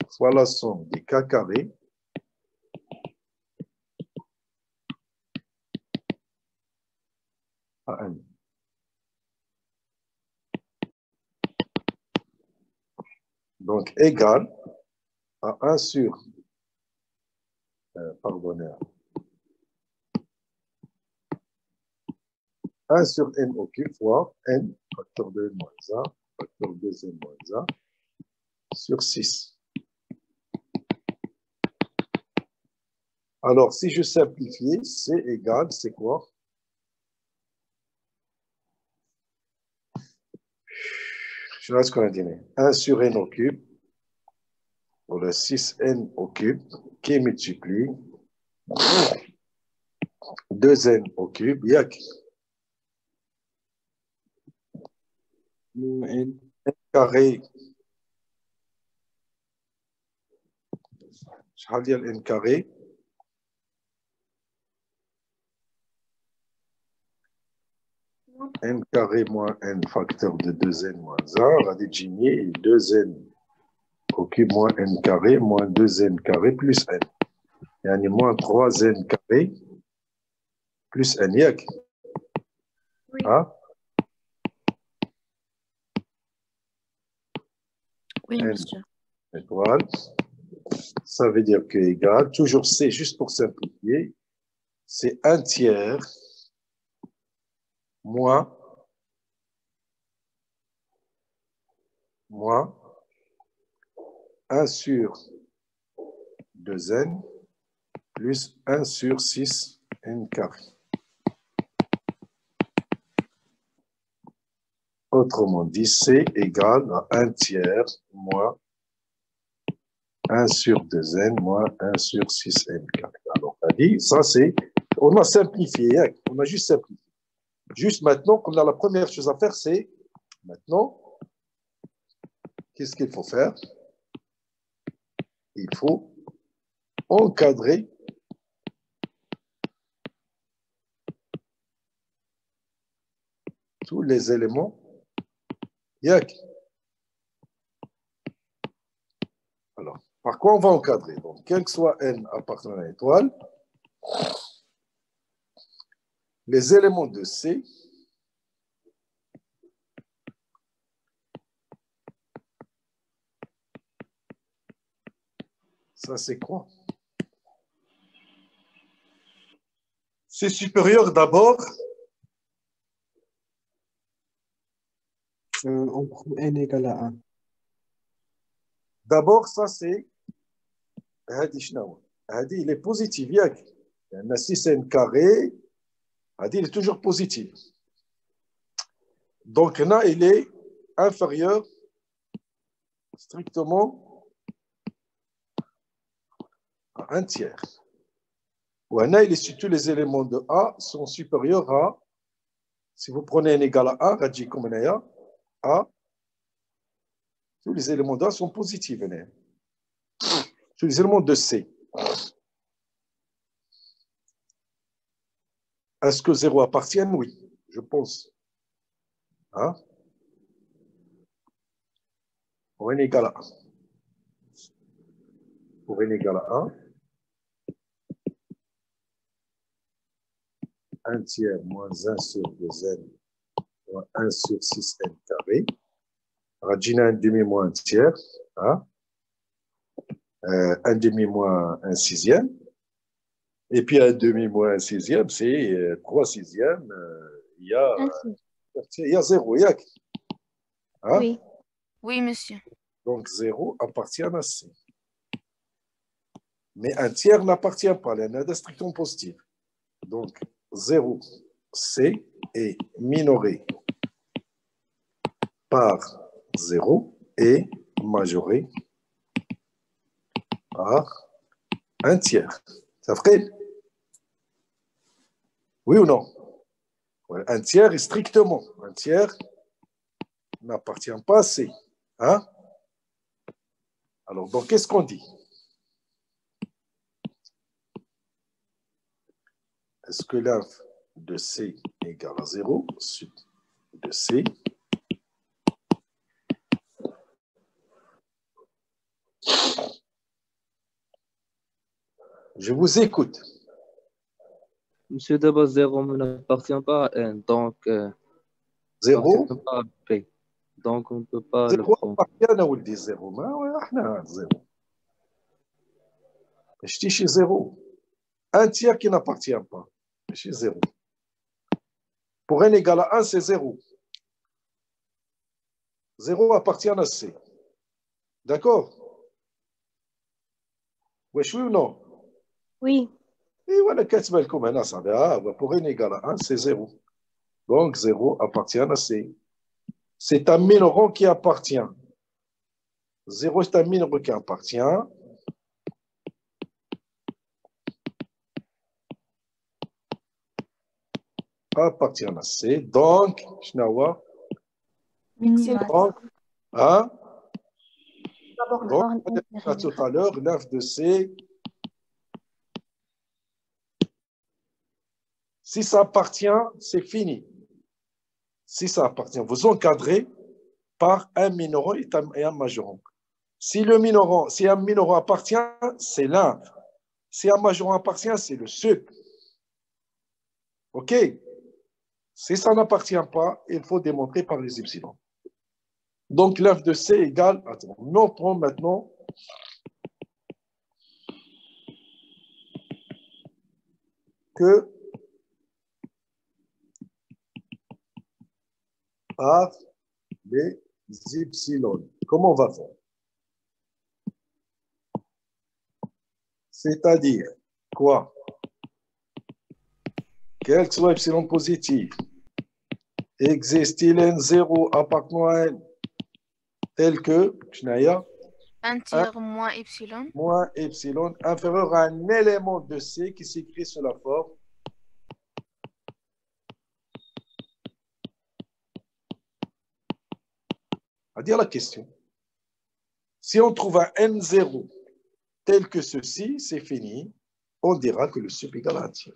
fois la somme des k carrés à n. Donc, égal à 1 sur, pardonnez, 1 sur n au cube fois n, facteur de n moins 1, facteur de n moins 1, sur 6. Alors, si je simplifie, c'est égal, c'est quoi? Je laisse qu'on a dit. 1 sur n au cube, pour le 6n au cube, qui multiplie 2n au cube, il y a n carré. Je vais dire n carré. N carré moins n facteur de 2n moins 1, on va désigner 2n au cube moins n carré moins 2n carré plus n. Il y a moins 3n carré plus n. Oui. Hein? Oui, n monsieur. étoile. Ça veut dire que égal, toujours c, juste pour simplifier, c'est 1 tiers moins 1 sur 2n plus 1 sur 6n carré. Autrement dit, c égale à 1 tiers moins 1 sur 2n moins 1 sur 6n carré. Alors, on a dit, ça c'est, on a simplifié, hein, on a juste simplifié. Juste maintenant, qu'on a la première chose à faire, c'est maintenant, qu'est-ce qu'il faut faire? Il faut encadrer tous les éléments. Alors, par quoi on va encadrer? Donc, quel que soit n appartenant à l'étoile, les éléments de C ça c'est quoi? C'est supérieur d'abord. On prend n égale à 1. D'abord, ça c'est il est positif. Il y a 6n carré il est toujours positif. Donc, là, il est inférieur strictement à 1 tiers. Ou là, il est sur tous les éléments de A sont supérieurs à, si vous prenez un égal à A, radji comme A, tous les éléments de A sont positifs. Tous les éléments de C. Est-ce que 0 appartient? Oui, je pense. Hein? Pour n égale à 1. Pour n égale à 1, 1 tiers moins 1 sur 2n moins 1 sur 6n carré. Radjina 1 demi moins 1 tiers. Hein? 1 demi moins 1 sixième. Et puis 1 demi moins 1 sixième, c'est 3 sixièmes. Il y a 0. Hein? Oui. Oui, monsieur. Donc 0 appartient à C. Mais 1 tiers n'appartient pas. Il y a strictement positif. Donc 0, C est minoré par 0 et majoré par 1 tiers. Ça fait? Oui ou non? 1 tiers est strictement. 1 tiers n'appartient pas à C. Hein? Alors, donc, qu'est-ce qu'on dit? Est-ce que l'inf de C égale à 0? Sud de C. Je vous écoute. Monsieur, d'abord, 0 n'appartient pas à n, donc 0 n'appartient pas à P. Donc, on ne peut pas le 0 prendre. appartient à ولدي 0. ما احنا 0. ماشي شي 0. 1 tiers qui n'appartient pas. ماشي 0. Pour n égale à 1, c'est 0. 0 appartient à C. D'accord? Oui ou non? Oui. Et voilà, pour n égale à 1, c'est 0. Donc 0 appartient à C. C'est un minorant qui appartient. 0 c'est un minorant qui appartient. Appartient à C. Donc, Schnawa. Donc, hein? Donc, on a tout à l'heure, l'inf de C. Si ça appartient, c'est fini. Si ça appartient, vous encadrez par un minorant et un majorant. Si un minorant appartient, c'est l'inf. Si un majorant appartient, c'est le sup. OK? Si ça n'appartient pas, il faut démontrer par les epsilon. Donc, l'inf de C égale, attends, on prend maintenant que par les epsilon. Comment on va faire? C'est-à-dire quoi? Quel que soit epsilon positif, existe-t-il un 0 appartenant à n tel que, Chnaya, 1 tiers moins epsilon. Moins epsilon inférieur à un élément de C qui s'écrit sous la forme à dire la question. Si on trouve un N0 tel que ceci, c'est fini. On dira que le sup égale à 1 tiers.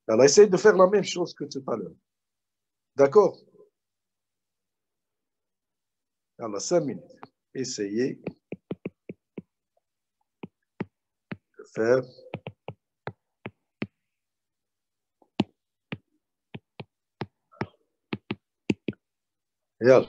Alors, essaye de faire la même chose que tout à l'heure. D'accord? Alors, 5 minutes. Essayez de faire. Et alors?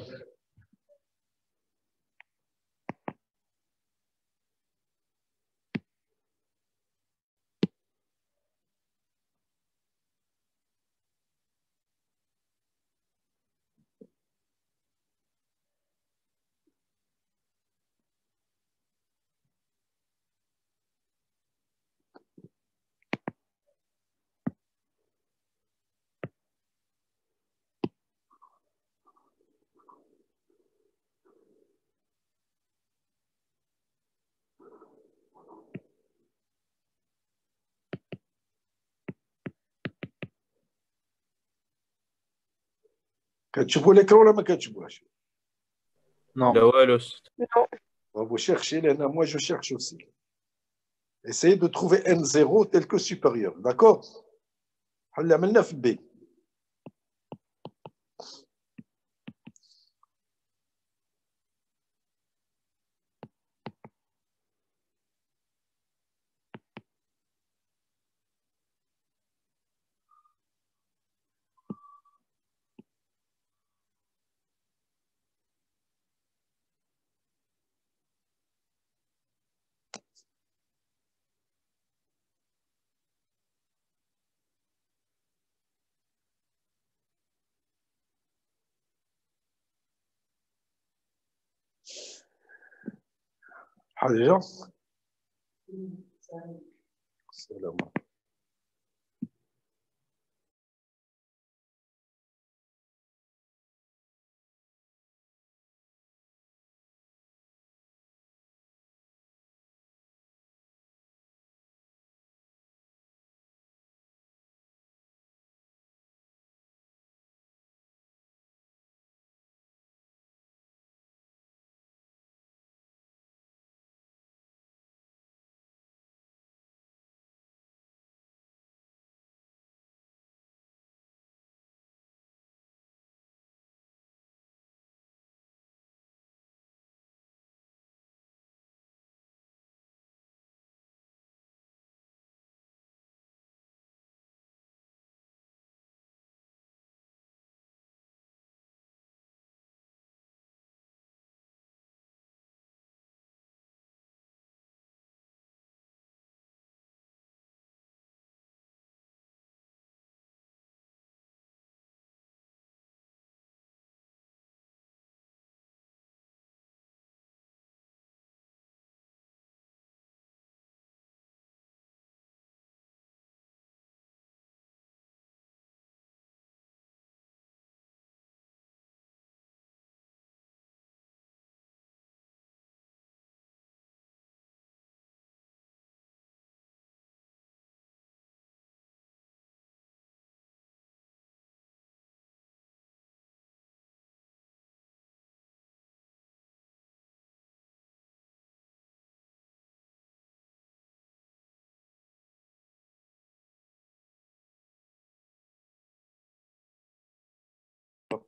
كتشوفوا l'écran ولا ما كتشوفوهاش؟ Non. لا والو أستاذ. Vous cherchez, moi je cherche aussi. Essayez de trouver N0 tel que supérieur, d'accord? اللي عملنا في B. حاجة سلام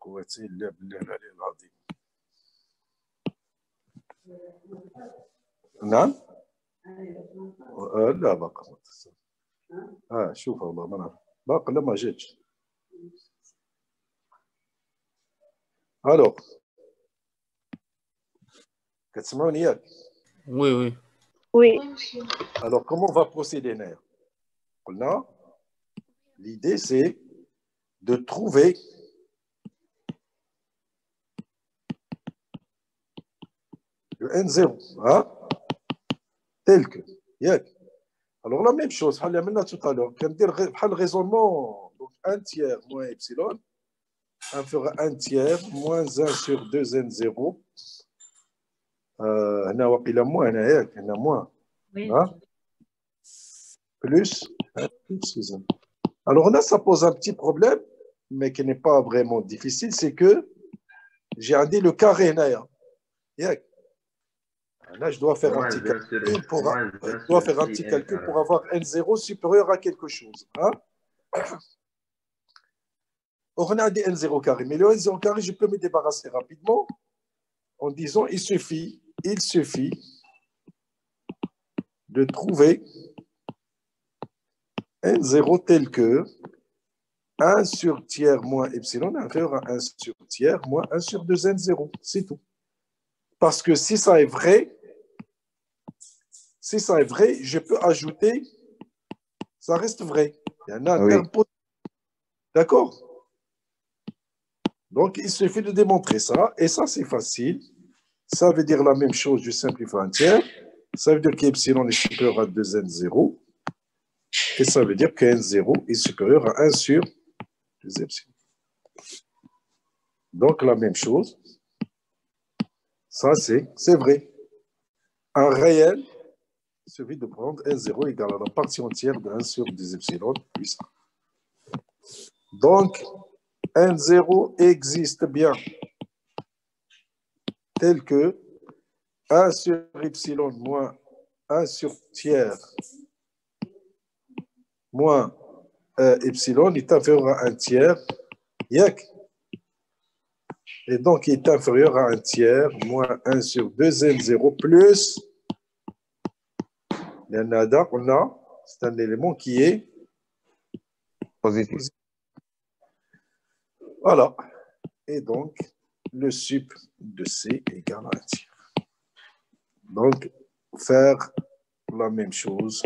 قوة إلا بالله العلي العظيم. نعم؟ لا باقي. شوف والله ما نعرف باقي لا ما جاتش. الو كتسمعوني ياك؟ وي وي. Oui. Alors comment on va procéder هنايا؟ قلنا l'idée c'est de trouver le N0, hein? Tel que, yeah. Alors la même chose, on l'a maintenant tout à l'heure, on dire le raisonnement, donc 1 tiers moins epsilon, on fera 1 tiers moins 1 sur 2 N0, on a moins, on a moins, hein? Plus, excusez-moi. Alors là, ça pose un petit problème, mais qui n'est pas vraiment difficile, c'est que j'ai dit le carré, yeah. Là, je dois faire un petit calcul pour avoir N0 supérieur à quelque chose. Hein? On a dit N0 carré, mais le N0 carré, je peux me débarrasser rapidement en disant il suffit de trouver N0 tel que 1 sur tiers moins epsilon inférieur à 1 sur tiers moins 1 sur 2 N0. C'est tout. Parce que si ça est vrai, je peux ajouter, ça reste vrai. Il y en a un terme positif. D'accord? Donc, il suffit de démontrer ça. Et ça, c'est facile. Ça veut dire la même chose, je simplifie un tiers. Ça veut dire qu'epsilon est supérieur à 2n0. Et ça veut dire que n0 est supérieur à 1 sur 2 epsilon. Donc, la même chose. Ça, c'est vrai. Un réel, il suffit de prendre n0 égale à la partie entière de 1 sur 2 epsilon plus 1. Donc, N0 existe bien, tel que 1 sur epsilon moins 1 sur tiers moins epsilon est inférieur à 1 tiers, yak. Et donc, il est inférieur à 1 tiers moins 1 sur 2N0 plus, on a, c'est un élément qui est positif. Voilà. Et donc, le sup de C égale à 1 tiers. Donc, faire la même chose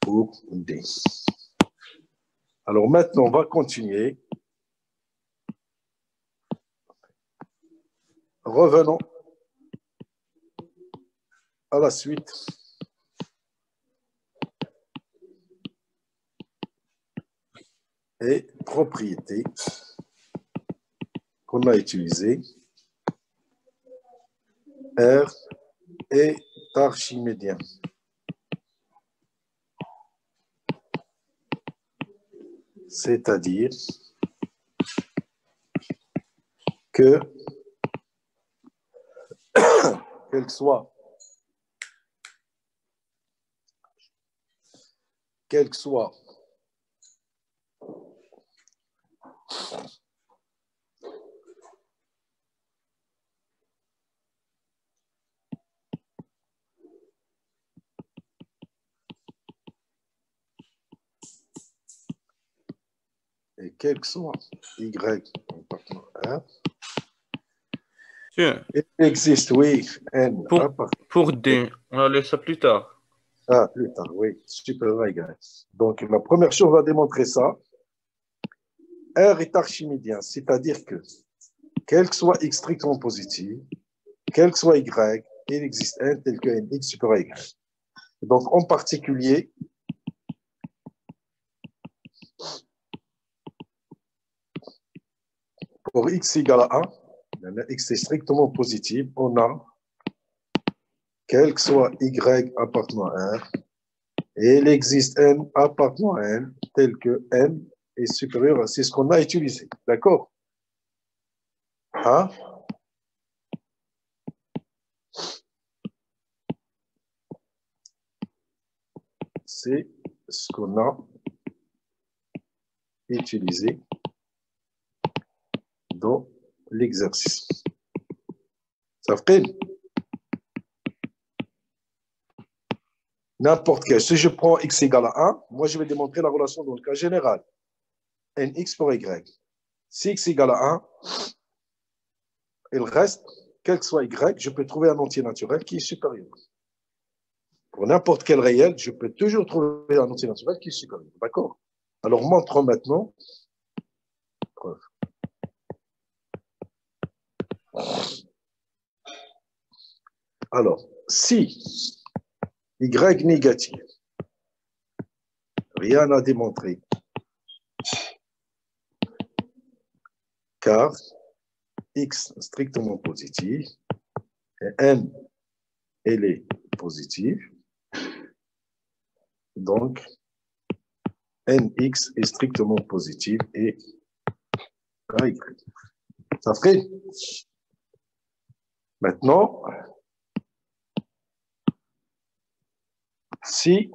pour D. Alors maintenant, on va continuer. Revenons à la suite. Et propriété qu'on a utilisée. R est archimédien. C'est-à-dire que quel soit et quel que soit Y en partant R, Tiens, il existe, oui, N. pour D, on va laisser ça plus tard. Ah, plus tard, oui, supérieur à Y. Donc, la première chose, on va démontrer ça. R est archimédien, c'est-à-dire que, quel que soit X strictement positif, quel que soit Y, il existe N tel que Nx supérieur à Y. Donc, en particulier, pour X égale à 1, X est strictement positif, on a quel que soit Y appartenant à R, et il existe N appartenant à N, tel que N est supérieur à, c'est ce qu'on a utilisé, d'accord? Hein? C'est ce qu'on a utilisé dans l'exercice. Ça fait n'importe quel. Si je prends X égale à 1, moi je vais démontrer la relation dans le cas général. Nx pour Y. Si X égale à 1, il reste, quel que soit Y, je peux trouver un entier naturel qui est supérieur. Pour n'importe quel réel, je peux toujours trouver un entier naturel qui est supérieur. D'accord? Alors, montrons maintenant. Preuve. Alors, si Y négatif, rien à démontrer, car X strictement positif, et N, elle est positive, donc Nx est strictement positif et Y. Ça fait. Maintenant, si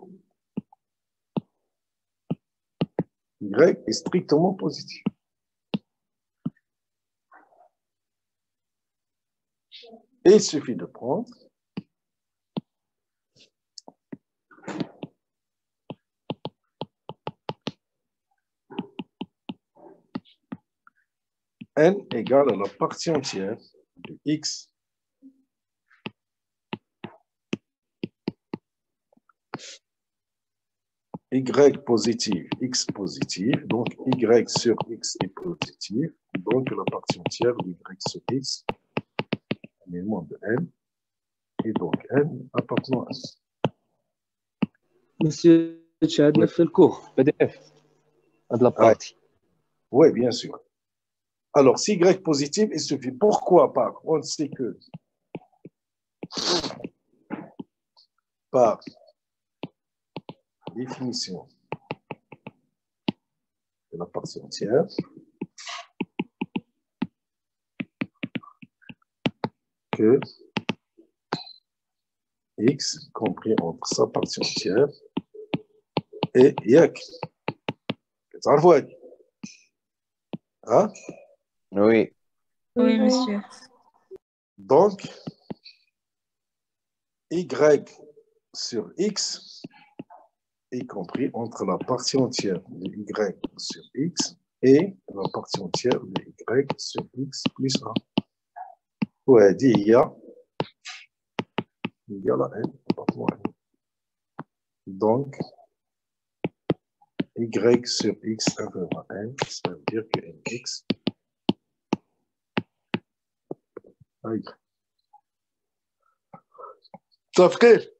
Y est strictement positif, et il suffit de prendre N égale à la partie entière de X Y positif, X positif, donc Y sur X est positif, donc la partie entière de Y sur X, un élément de N, et donc N appartenant à S. Monsieur, شاهدنا في الكور PDF هاد لابارتي. Oui, bien sûr. Alors, si Y positif, il suffit. Pourquoi pas? On sait que par définition, de la partie entière que x compris entre sa partie entière et yak. تعرفوا هذه؟ Hein? Oui. Oui, monsieur. Donc, y sur x, y compris entre la partie entière de y sur x et la partie entière de y sur x plus 1. وهذه هي la n appartenant à n. Donc, y sur x inférieur à n, ça veut dire que nx à y. تفكير.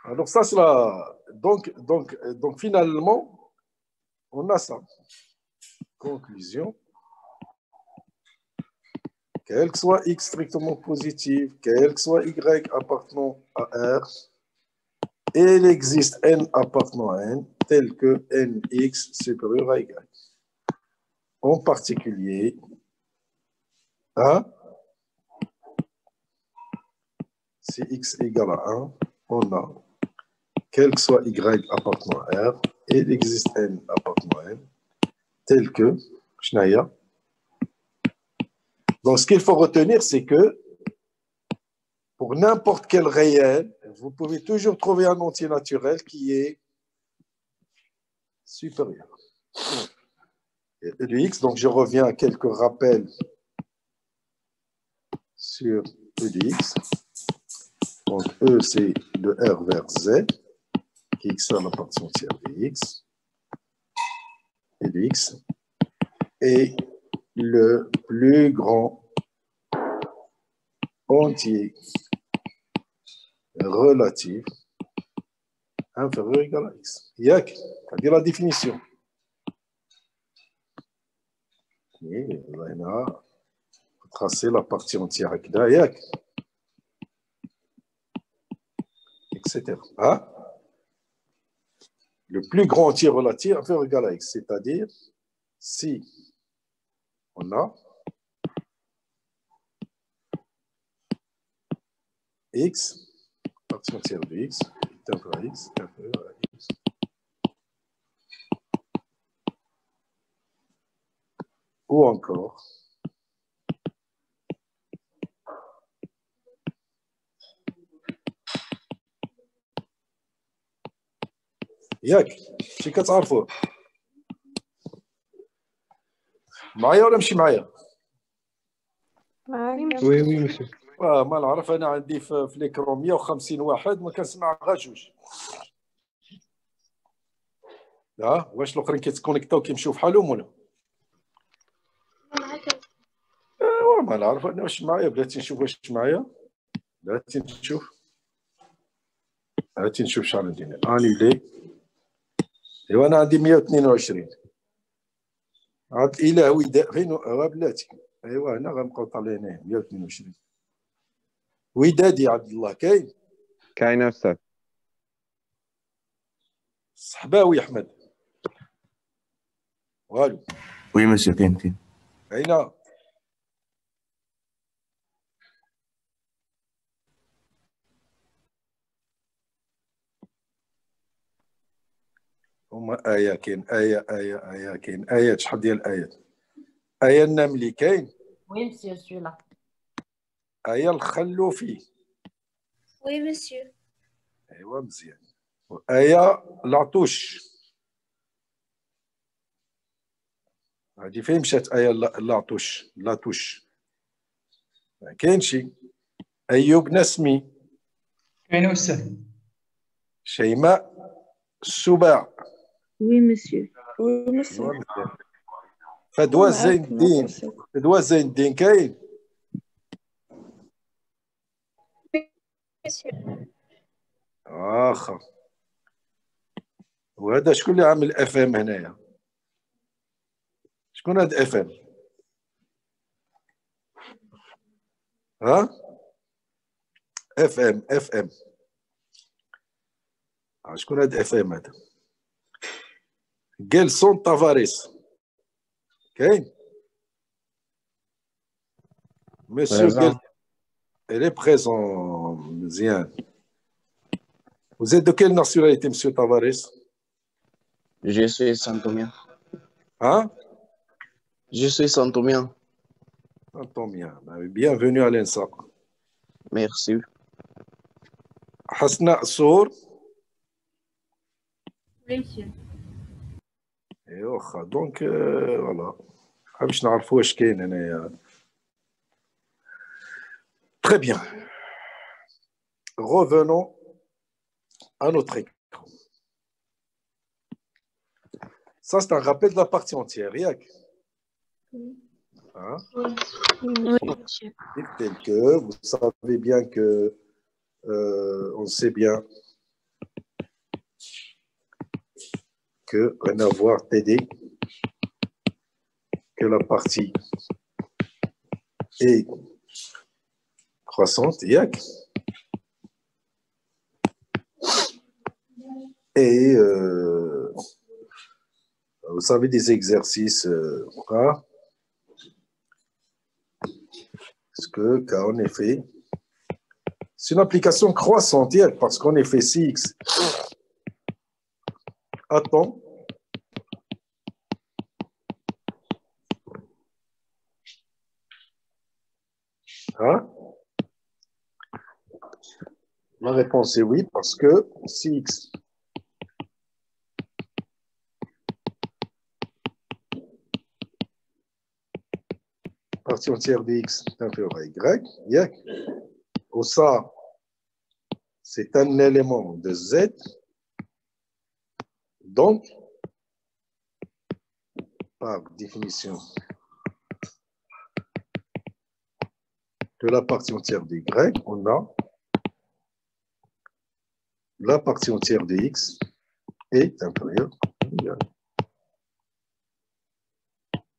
Alors ça c'est la donc finalement on a ça. Conclusion. Quel que soit x strictement positif, quel que soit y appartenant à R, il existe n appartenant à n tel que nx supérieur à y. En particulier, hein, si x égale à 1, on a quel que soit y appartenant à R, il existe n appartenant à n tel que Schneier. Donc, ce qu'il faut retenir, c'est que pour n'importe quel réel, vous pouvez toujours trouver un entier naturel qui est supérieur. Et de x, donc je reviens à quelques rappels sur E de x. Donc, E, c'est de R vers Z, qui est x à la partie entière de x, et de x, et le plus grand entier relatif inférieur ou égal à x. Yak, c'est-à-dire la définition. Et là, on a tracé la partie entière avec yak, etc. Hein? Le plus grand entier relatif inférieur ou égal à x, c'est-à-dire si on a x, partie entière de x, est inférieur à x, inférieur à x. Ou encore, ياك شي كتعرفوه معايا ولا ماشي معايا؟ Oui, oui, monsieur. ما نعرف انا عندي في ليكرون 150 واحد ما كنسمع غير جوج. واش الاخرين كيتكونيكتاو كيمشيو بحالهم ولا؟ ايوا ما نعرف انا واش معايا بلاتي نشوف واش معايا بلاتي نشوف هاتي نشوف شحال عندي انيلي. ايوا انا عندي 122 عاد اله وداء فين بلاتي. ايوا هنا غنبقاو طالعين 122. ودادي عبد الله كاين؟ كاين استاذ. صحباوي احمد والو. Oui, monsieur, كاين. أين؟ هما آية كاين آية كاين آيات شحال ديال الآيات؟ آية النملي كاين؟ Oui, monsieur, je suis là. آية الخلوفي. Oui, monsieur. أيوا مزيان. وآية لاطوش. هادي فين مشات آية لاطوش؟ ما كاينشي. أيوب نسمي. كاين أستاذ. شيماء السباع. Oui, monsieur. Oui, monsieur. فدوى زين الدين كاين؟ آخر. وهذا شكون اللي عامل اف ام هنايا؟ شكون هذا اف ام؟ ها؟ اف ام شكون هاد اف ام هذا؟ Gelson Tavares. Ok? Monsieur Présent. Elle est présent, Zian. Vous êtes de quelle nationalité, Monsieur Tavares? Je suis santomien. Hein? Je suis santomien. Santomien. Bienvenue à l'ENSA. Merci. Hasna Sour. Oui, monsieur. Et donc, voilà. باش نعرفوا واش كاين هنايا. Très bien. Revenons à notre écran. Ça, c'est un rappel de la partie entière. Yak. Hein? Oui, monsieur. Tel que vous savez bien que on sait bien que un avoir TD que la partie est croissante, yak. Et vous savez des exercices, parce que en effet, c'est une application croissante, yak, parce qu'en effet, si x attend hein? La réponse est oui, parce que si x partie entière de x est inférieure à y, yak, ou ça, c'est un élément de z, donc, par définition de la partie entière de y, on a la partie entière de x est inférieure à y.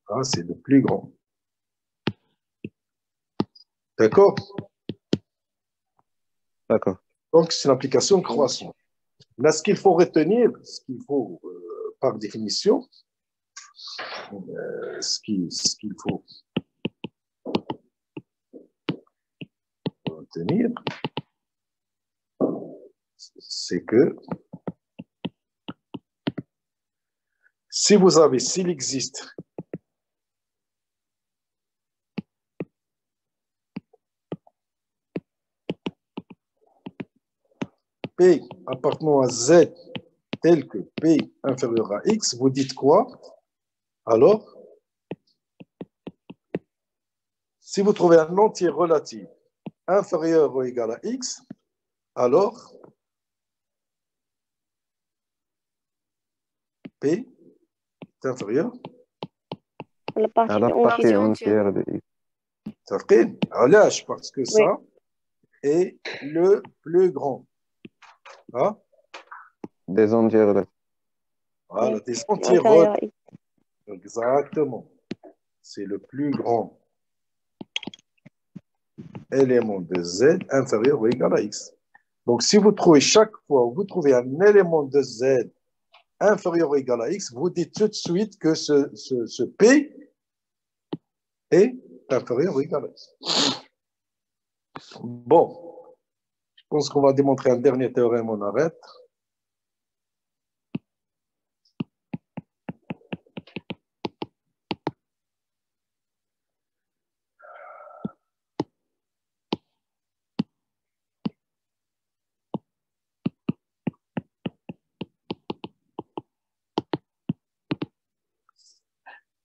Ah, c'est le plus grand. D'accord? D'accord. Donc, c'est une application croissante. Là, ce qu'il faut retenir, ce qu'il faut, par définition, ce qu'il faut retenir, c'est que s'il existe P appartenant à Z tel que P inférieur à X, vous dites quoi? Alors, si vous trouvez un entier relatif inférieur ou égal à X, alors P est inférieur à la partie entière de x. Ça fait علاش parce que ça est le plus grand. Hein? Des entiers relatifs. Voilà, des entiers relatifs. Exactement. C'est le plus grand élément de Z inférieur ou égal à X. Donc, si vous trouvez chaque fois, vous trouvez un élément de Z inférieur ou égal à X, vous dites tout de suite que ce P est inférieur ou égal à X. Bon, je pense qu'on va démontrer un dernier théorème, on arrête.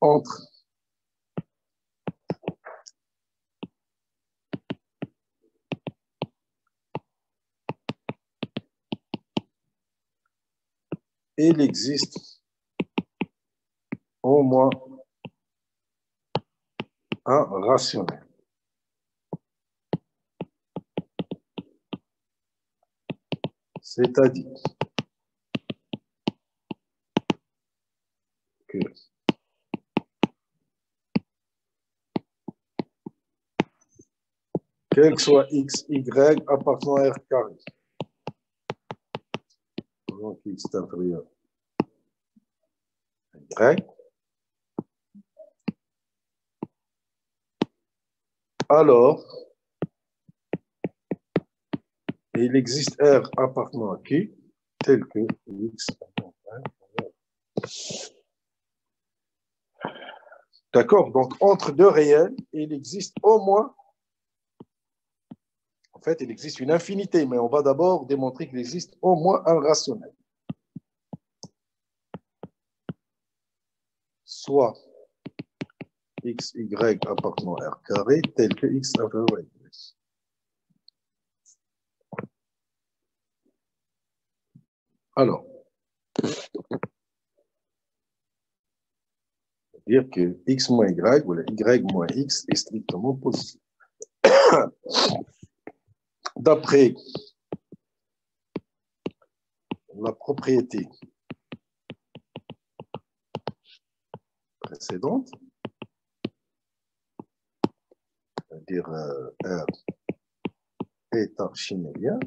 Entre il existe au moins un rationnel. C'est-à-dire que quel que soit x, y appartenant à R carré, x est inférieur à y, alors il existe R appartenant à Q tel que x. D'accord? Donc, entre deux réels, il existe au moins, en fait, il existe une infinité, mais on va d'abord démontrer qu'il existe au moins un rationnel. Soit x, y appartenant à R carré, tel que x inférieur à y. Alors, dire que x moins y, ou y moins x est strictement positif. D'après la propriété précédente, c'est-à-dire R est archimédien,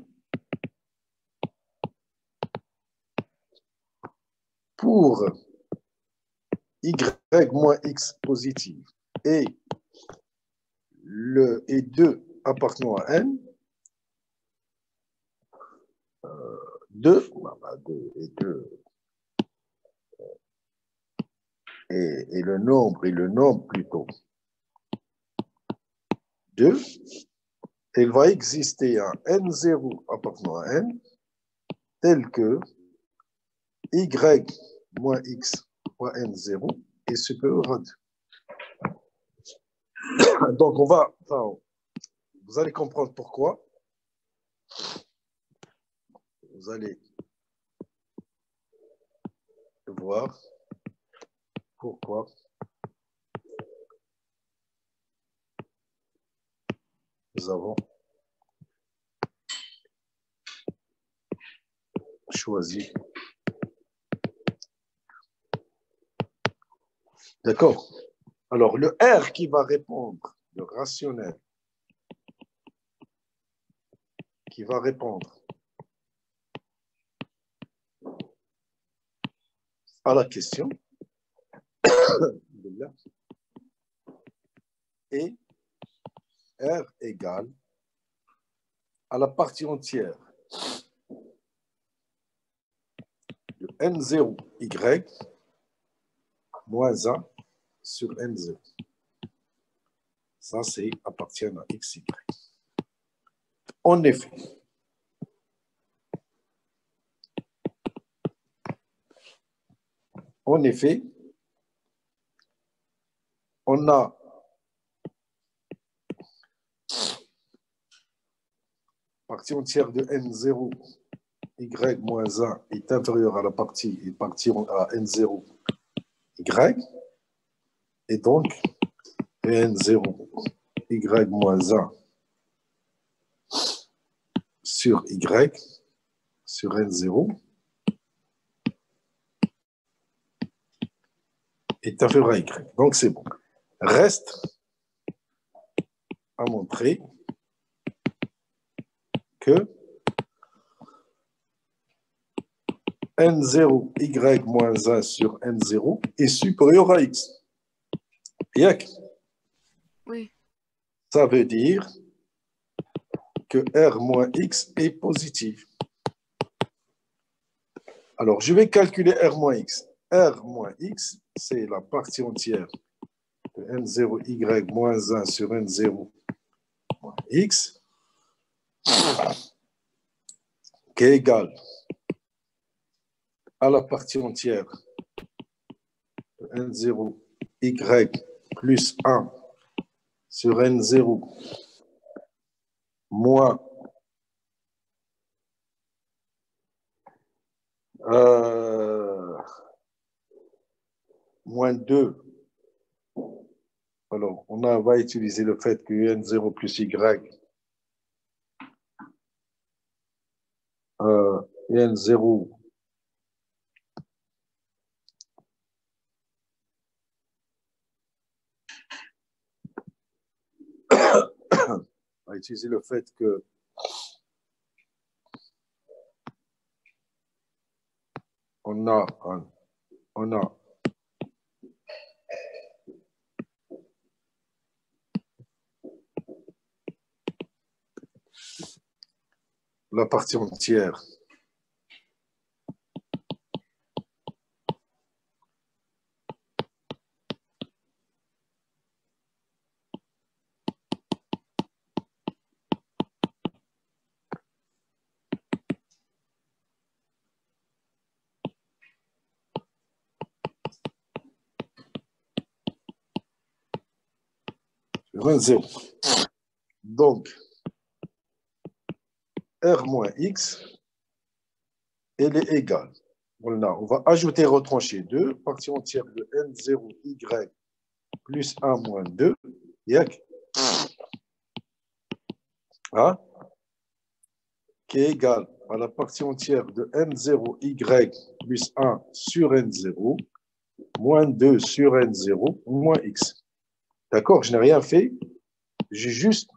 pour y moins x positif et 2 appartenant à n, 2 et 2 et le nombre plutôt 2, il va exister un n0 appartenant à n tel que y moins x fois n0 est supérieur à 2. Donc vous allez comprendre pourquoi. Vous allez voir pourquoi nous avons choisi. D'accord? Alors, le R qui va répondre, le rationnel, qui va répondre à la question, et R égale à la partie entière de N0Y moins 1 sur N0. Ça, c'est appartient à XY. En effet, on a partie entière de N0, Y moins 1 est inférieure à la partie à N0, Y, et donc N0, Y moins 1 sur Y, sur N0, est inférieur à Y. Donc c'est bon. Reste à montrer que N0, Y moins 1 sur N0 est supérieur à X. Yak? Oui. Ça veut dire que R moins X est positif. Alors, je vais calculer R moins X. R moins X, c'est la partie entière de N0, Y moins 1 sur N0 moins X, qui est égal à la partie entière de N0, Y plus 1 sur N0 moins moins 2. Alors, on va utiliser le fait que N0 plus Y N0 on va utiliser le fait que on a la partie entière sur un 0. Donc, R moins X, elle est égale. Voilà, on va ajouter retrancher 2, partie entière de N0Y plus 1 moins 2, hein, qui est égal à la partie entière de N0Y plus 1 sur N0, moins 2 sur N0, moins X. D'accord? Je n'ai rien fait. J'ai juste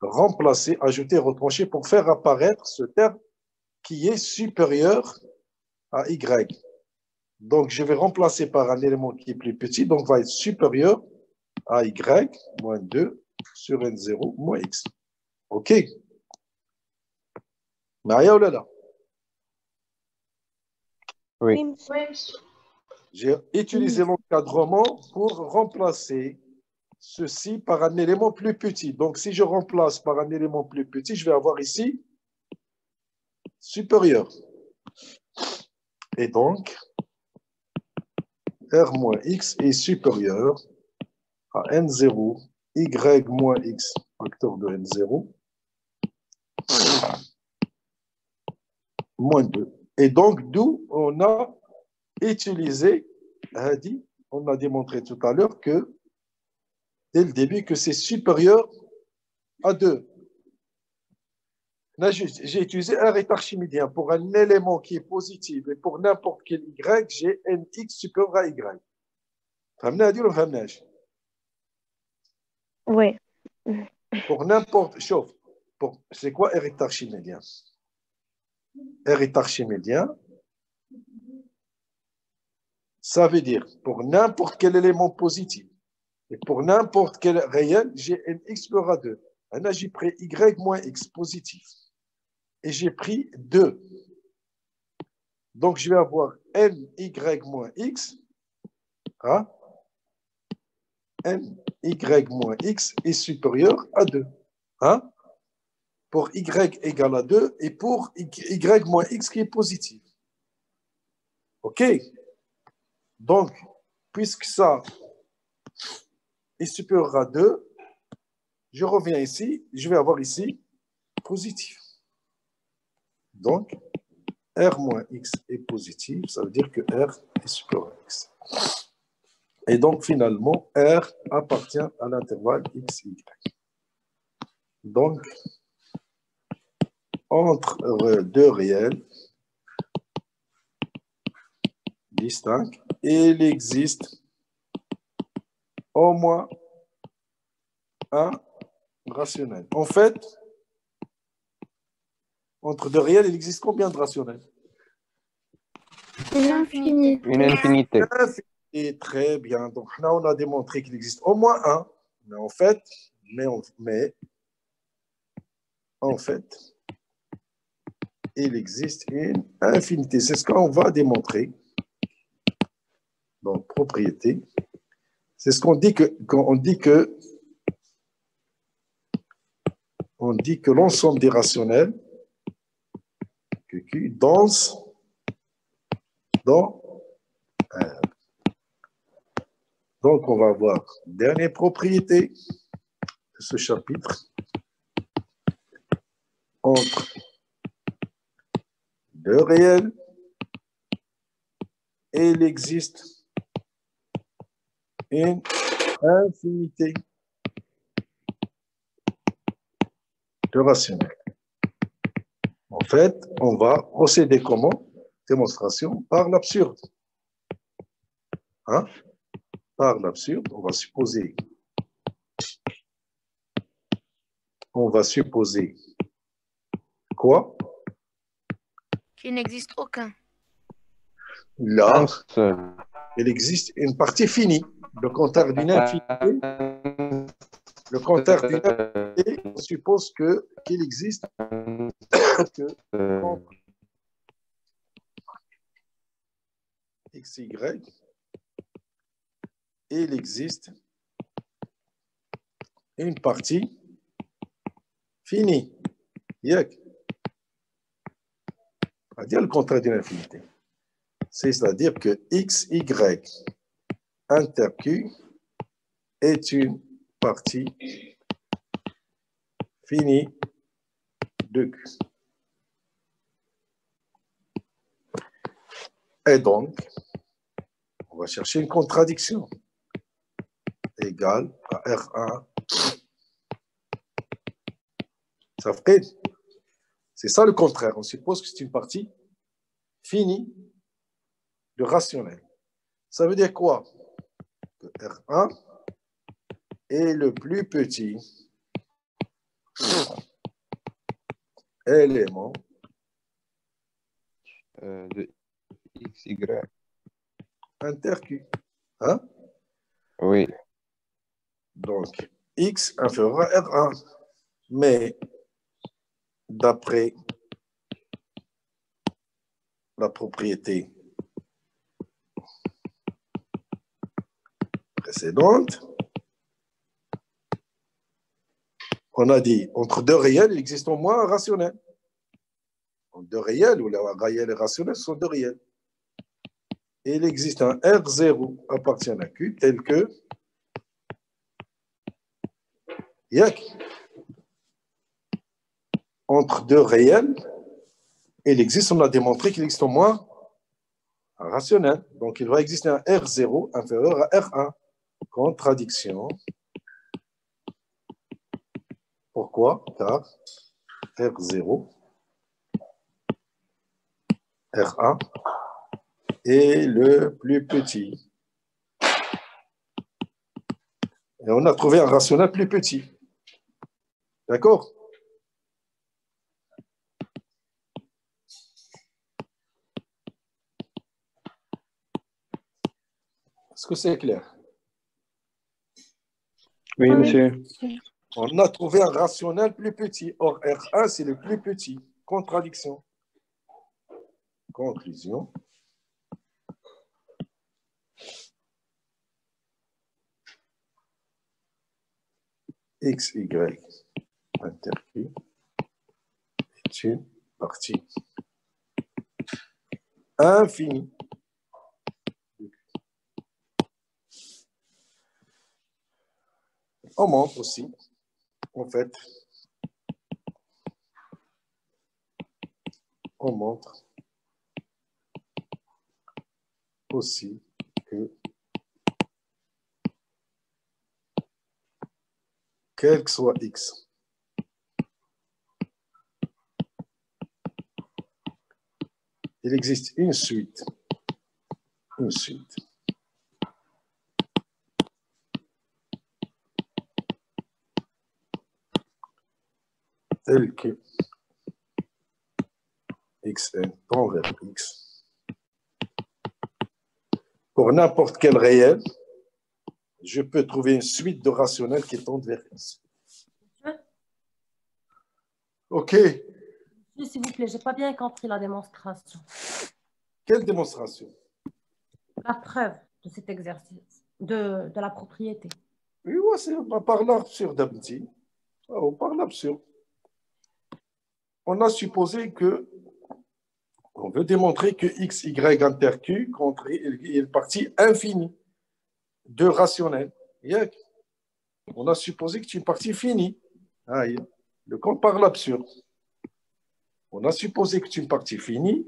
remplacé, ajouté, retranché pour faire apparaître ce terme qui est supérieur à Y. Donc, je vais remplacer par un élément qui est plus petit, donc va être supérieur à Y, moins 2 sur N0, moins X. OK? Maria ou là? Oui. J'ai utilisé l'encadrement pour remplacer ceci par un élément plus petit. Donc, si je remplace par un élément plus petit, je vais avoir ici supérieur. Et donc, R moins X est supérieur à N0, Y moins X, facteur de N0, moins 2. Et donc, d'où on a utilisé, on a démontré tout à l'heure que, dès le début, que c'est supérieur à 2. Là, j'ai utilisé un est archimidien pour un élément qui est positif et pour n'importe quel Y, j'ai NX supérieur à Y. فهمنا هذه ولا ما فهمناش؟ Oui. Pour n'importe, chauffe. C'est quoi R est archimédien? R est archimédien, ça veut dire pour n'importe quel élément positif et pour n'importe quel réel, j'ai NX supérieur à 2. Là, j'ai pris Y moins X positif. Et j'ai pris 2. Donc, je vais avoir NY moins X. Hein? NY moins X est supérieur à 2. Hein? Pour Y égale à 2 et pour Y moins X qui est positif. OK? Donc, puisque ça est supérieur à 2, je reviens ici, je vais avoir ici positif. Donc, R moins X est positif, ça veut dire que R est supérieur à X. Et donc, finalement, R appartient à l'intervalle X, Y. Donc, entre deux réels distincts, il existe au moins un rationnel. En fait, entre deux réels, il existe combien de rationnels? Une infinité. Une infinité. Et très bien. Donc là, on a démontré qu'il existe au moins un. Mais en fait, il existe une infinité. C'est ce qu'on va démontrer. Donc, propriété. C'est ce qu'on dit on dit que l'ensemble des rationnels QQ danse dans R. Donc, on va voir dernière propriété de ce chapitre. Entre deux réels, il existe une infinité de rationnels. En fait, on va procéder comment? Démonstration par l'absurde. Hein? Par l'absurde, on va supposer quoi? Qu'il n'existe aucun. Là, Un seul. il existe une partie finie. Le compteur d'une infinité. Le compteur d'une infinité, on suppose qu'il existe que entre x, y, il existe une partie finie. Yak. C'est-à-dire le compteur d'une infinité. C'est-à-dire que x, y inter q est une partie finie de q. Et donc, on va chercher une contradiction égale à R1. Ça fait, c'est ça le contraire. On suppose que c'est une partie finie de rationnel. Ça veut dire quoi? Que R1 est le plus petit élément de x, y. Inter Q. Hein? Oui. Donc, x inférieur à R1. Mais d'après la propriété précédente, on a dit entre deux réels, il existe au moins un rationnel. Entre deux réels, ou les réels et rationnels sont deux réels. Et il existe un R0 appartient à Q tel que Yak. Entre deux réels, il existe, on a démontré qu'il existe au moins un rationnel. Donc, il va exister un R0 inférieur à R1. Contradiction. Pourquoi? Car R0, R1 est le plus petit. Et on a trouvé un rationnel plus petit. D'accord? Est-ce que c'est clair? Oui, monsieur. On a trouvé un rationnel plus petit. Or, R1, c'est le plus petit. Contradiction. Conclusion. X, Y, inter Q est une partie infinie. On montre aussi, en fait, on montre aussi que quel que soit X, il existe une suite telle que xn tend vers x. Pour n'importe quel réel, je peux trouver une suite de rationnels qui tendent vers x. OK. S'il vous plaît, je n'ai pas bien compris la démonstration. Quelle démonstration? La preuve de cet exercice, de la propriété. Oui, ouais, c'est par l'absurde, petit. Oh, par l'absurde. On a supposé que on veut démontrer que x, y inter q est une partie infinie de rationnel. On a supposé que c'est une partie finie. Le compte par l'absurde. On a supposé que c'est une partie finie.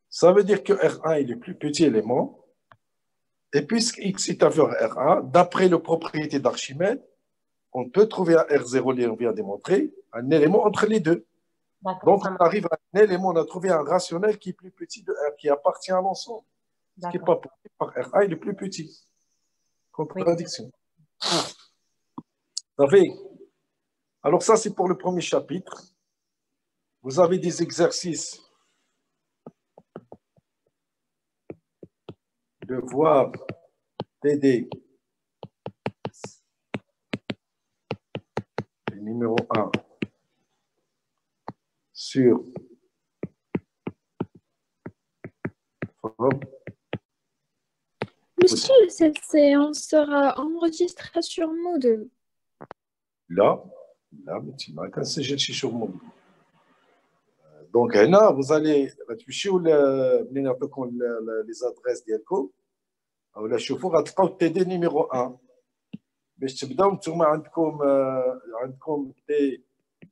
Ça veut dire que R1 est le plus petit élément. Et puisque x est inférieur à R1, d'après la propriété d'Archimède, on peut trouver un R0, on vient démontrer, un élément entre les deux. Donc, on arrive à un élément, on a trouvé un rationnel qui est plus petit de R, qui appartient à l'ensemble. Ce qui n'est pas possible par R1 est le plus petit. Contradiction. Ça fait. Alors, ça, c'est pour le premier chapitre. Vous avez des exercices de voir TD numéro 1 sur forum. Monsieur, cette séance sera enregistrée sur Moodle. Là, mais tu m'as qu'à s'agir sur Moodle. Donc, là, vous allez réfléchir les adresses d'Yelko. ولا شوفوا غتلقاو تي دي نيميرو 1 باش تبداو نتوما عندكم تي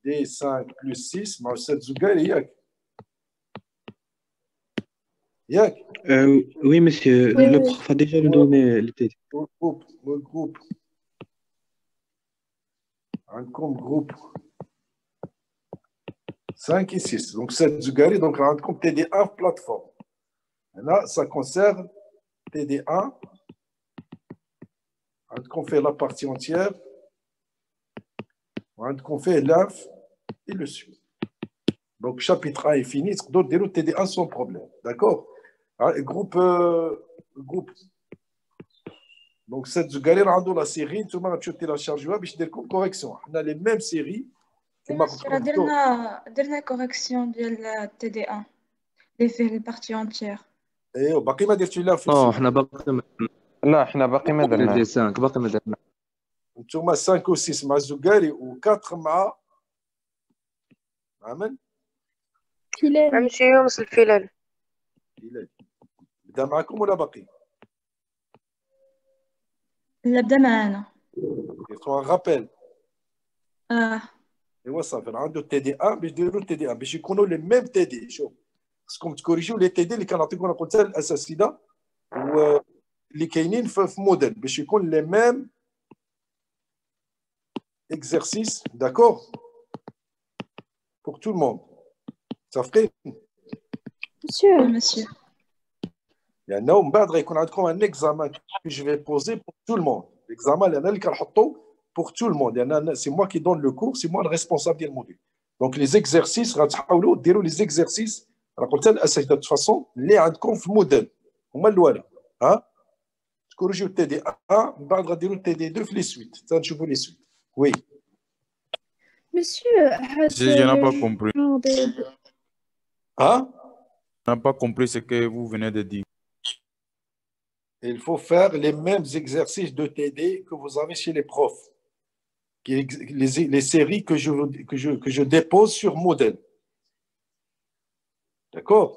دي 5 بلس 6 مع استاذ زكاري ياك Oui, monsieur. Le prof a déjà nous donné le TD. groupe عندكم groupe 5 et 6 donc استاذ زكاري donc عندكم تي دي 1 plateforme هنا ça concerne TD1, on fait la partie entière, on fait l'inf et le suit. Donc, chapitre 1 est fini, d'autres déroulent TD1 sans problème. D'accord? Groupe. Donc, cette galère, on a la série, tout le monde a téléchargé, puis je comme correction. On a les mêmes séries. درنا correction ديال TD1 اللي فيه البارتي entière. ايوه باقي ما درتو لا في حنا باقي لا حنا باقي ما درنا 5 باقي ما درنا انتوما 5 و 6 مع الزكاري و4 مع من؟ فلان. مع مشي يونس الفلال. بدا معكم ولا باقي؟ لا بدا معانا. درتو ان رابيل. ايوا صافي عنده تي دي 1 باش ديروا تي دي 1 باش يكونوا لي ميم تي دي. شوف خصكم تكوريجيو لي تي دي اللي كنعطيكم انا قلت الاساتذه واللي كاينين في موديل باش يكون لي ميم اكزرسيس داكور بور تو الموند. صافي مسيو لانه من بعد غيكون عندكم ان اكزامان كو جو في بوزي بور تو الموند. الاكزامان اللي كنحطو بور تو الموند لان سي موا كي دون لو كور سي موا الريسبونسابل ديال الموديل. دونك لي زيكزرسيس غتحاولوا ديروا لي زيكزرسيس راه قلت الاساتذه دو فاسون اللي عندكم في الموديل هما الاولى تكوريجيو تي دي 1 من بعد غديروا تي دي 2 في لي سويت تنشوفوا لي سويت. وي Monsieur, Je n'ai pas compris. Je n'ai pas compris ce que vous venez de dire. Il faut faire les mêmes exercices de TD que vous avez chez les profs. Les séries que je dépose sur modèle. D'accord?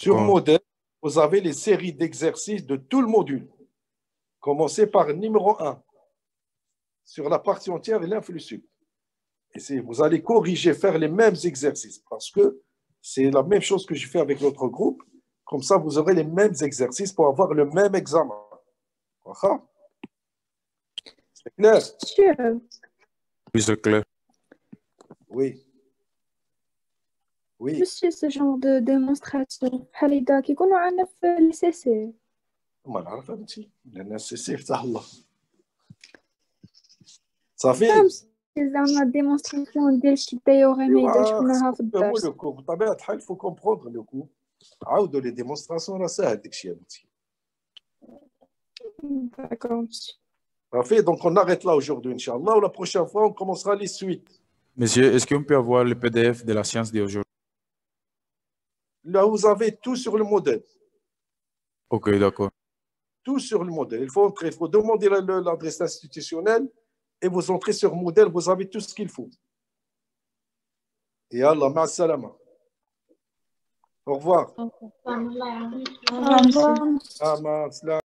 Sur modèle, vous avez les séries d'exercices de tout le module. Commencez par numéro 1. Sur la partie entière, et l'inf et le sup. Et vous allez corriger, faire les mêmes exercices. Parce que c'est la même chose que je fais avec l'autre groupe. Comme ça, vous aurez les mêmes exercices pour avoir le même examen. C'est clair? Oui, c'est clair. Oui. Oui. Monsieur, ce genre de démonstration بحال هيدا كيكونوا عندنا في السي سي. ما نعرف انتي لان السي سي فتح الله. صافي. زعما ديمونستراسيون ديال شي تيوريم هيدا شفناها في الدرس. بطبيعة الحال فو كومبروندر لو كو. عاودوا لي ديمونستراسيون راه ساهل داكشي هادشي. D'accord. Parfait, donc on arrête là aujourd'hui, Inch'Allah. La prochaine fois, on commencera les suites. Monsieur, est-ce qu'on peut avoir le PDF de la science d'aujourd'hui? Là, vous avez tout sur le modèle. Ok, d'accord. Tout sur le modèle. Il faut entrer, il faut demander l'adresse institutionnelle et vous entrez sur le modèle, vous avez tout ce qu'il faut. Et Allah, ma salama. Au revoir. Au revoir.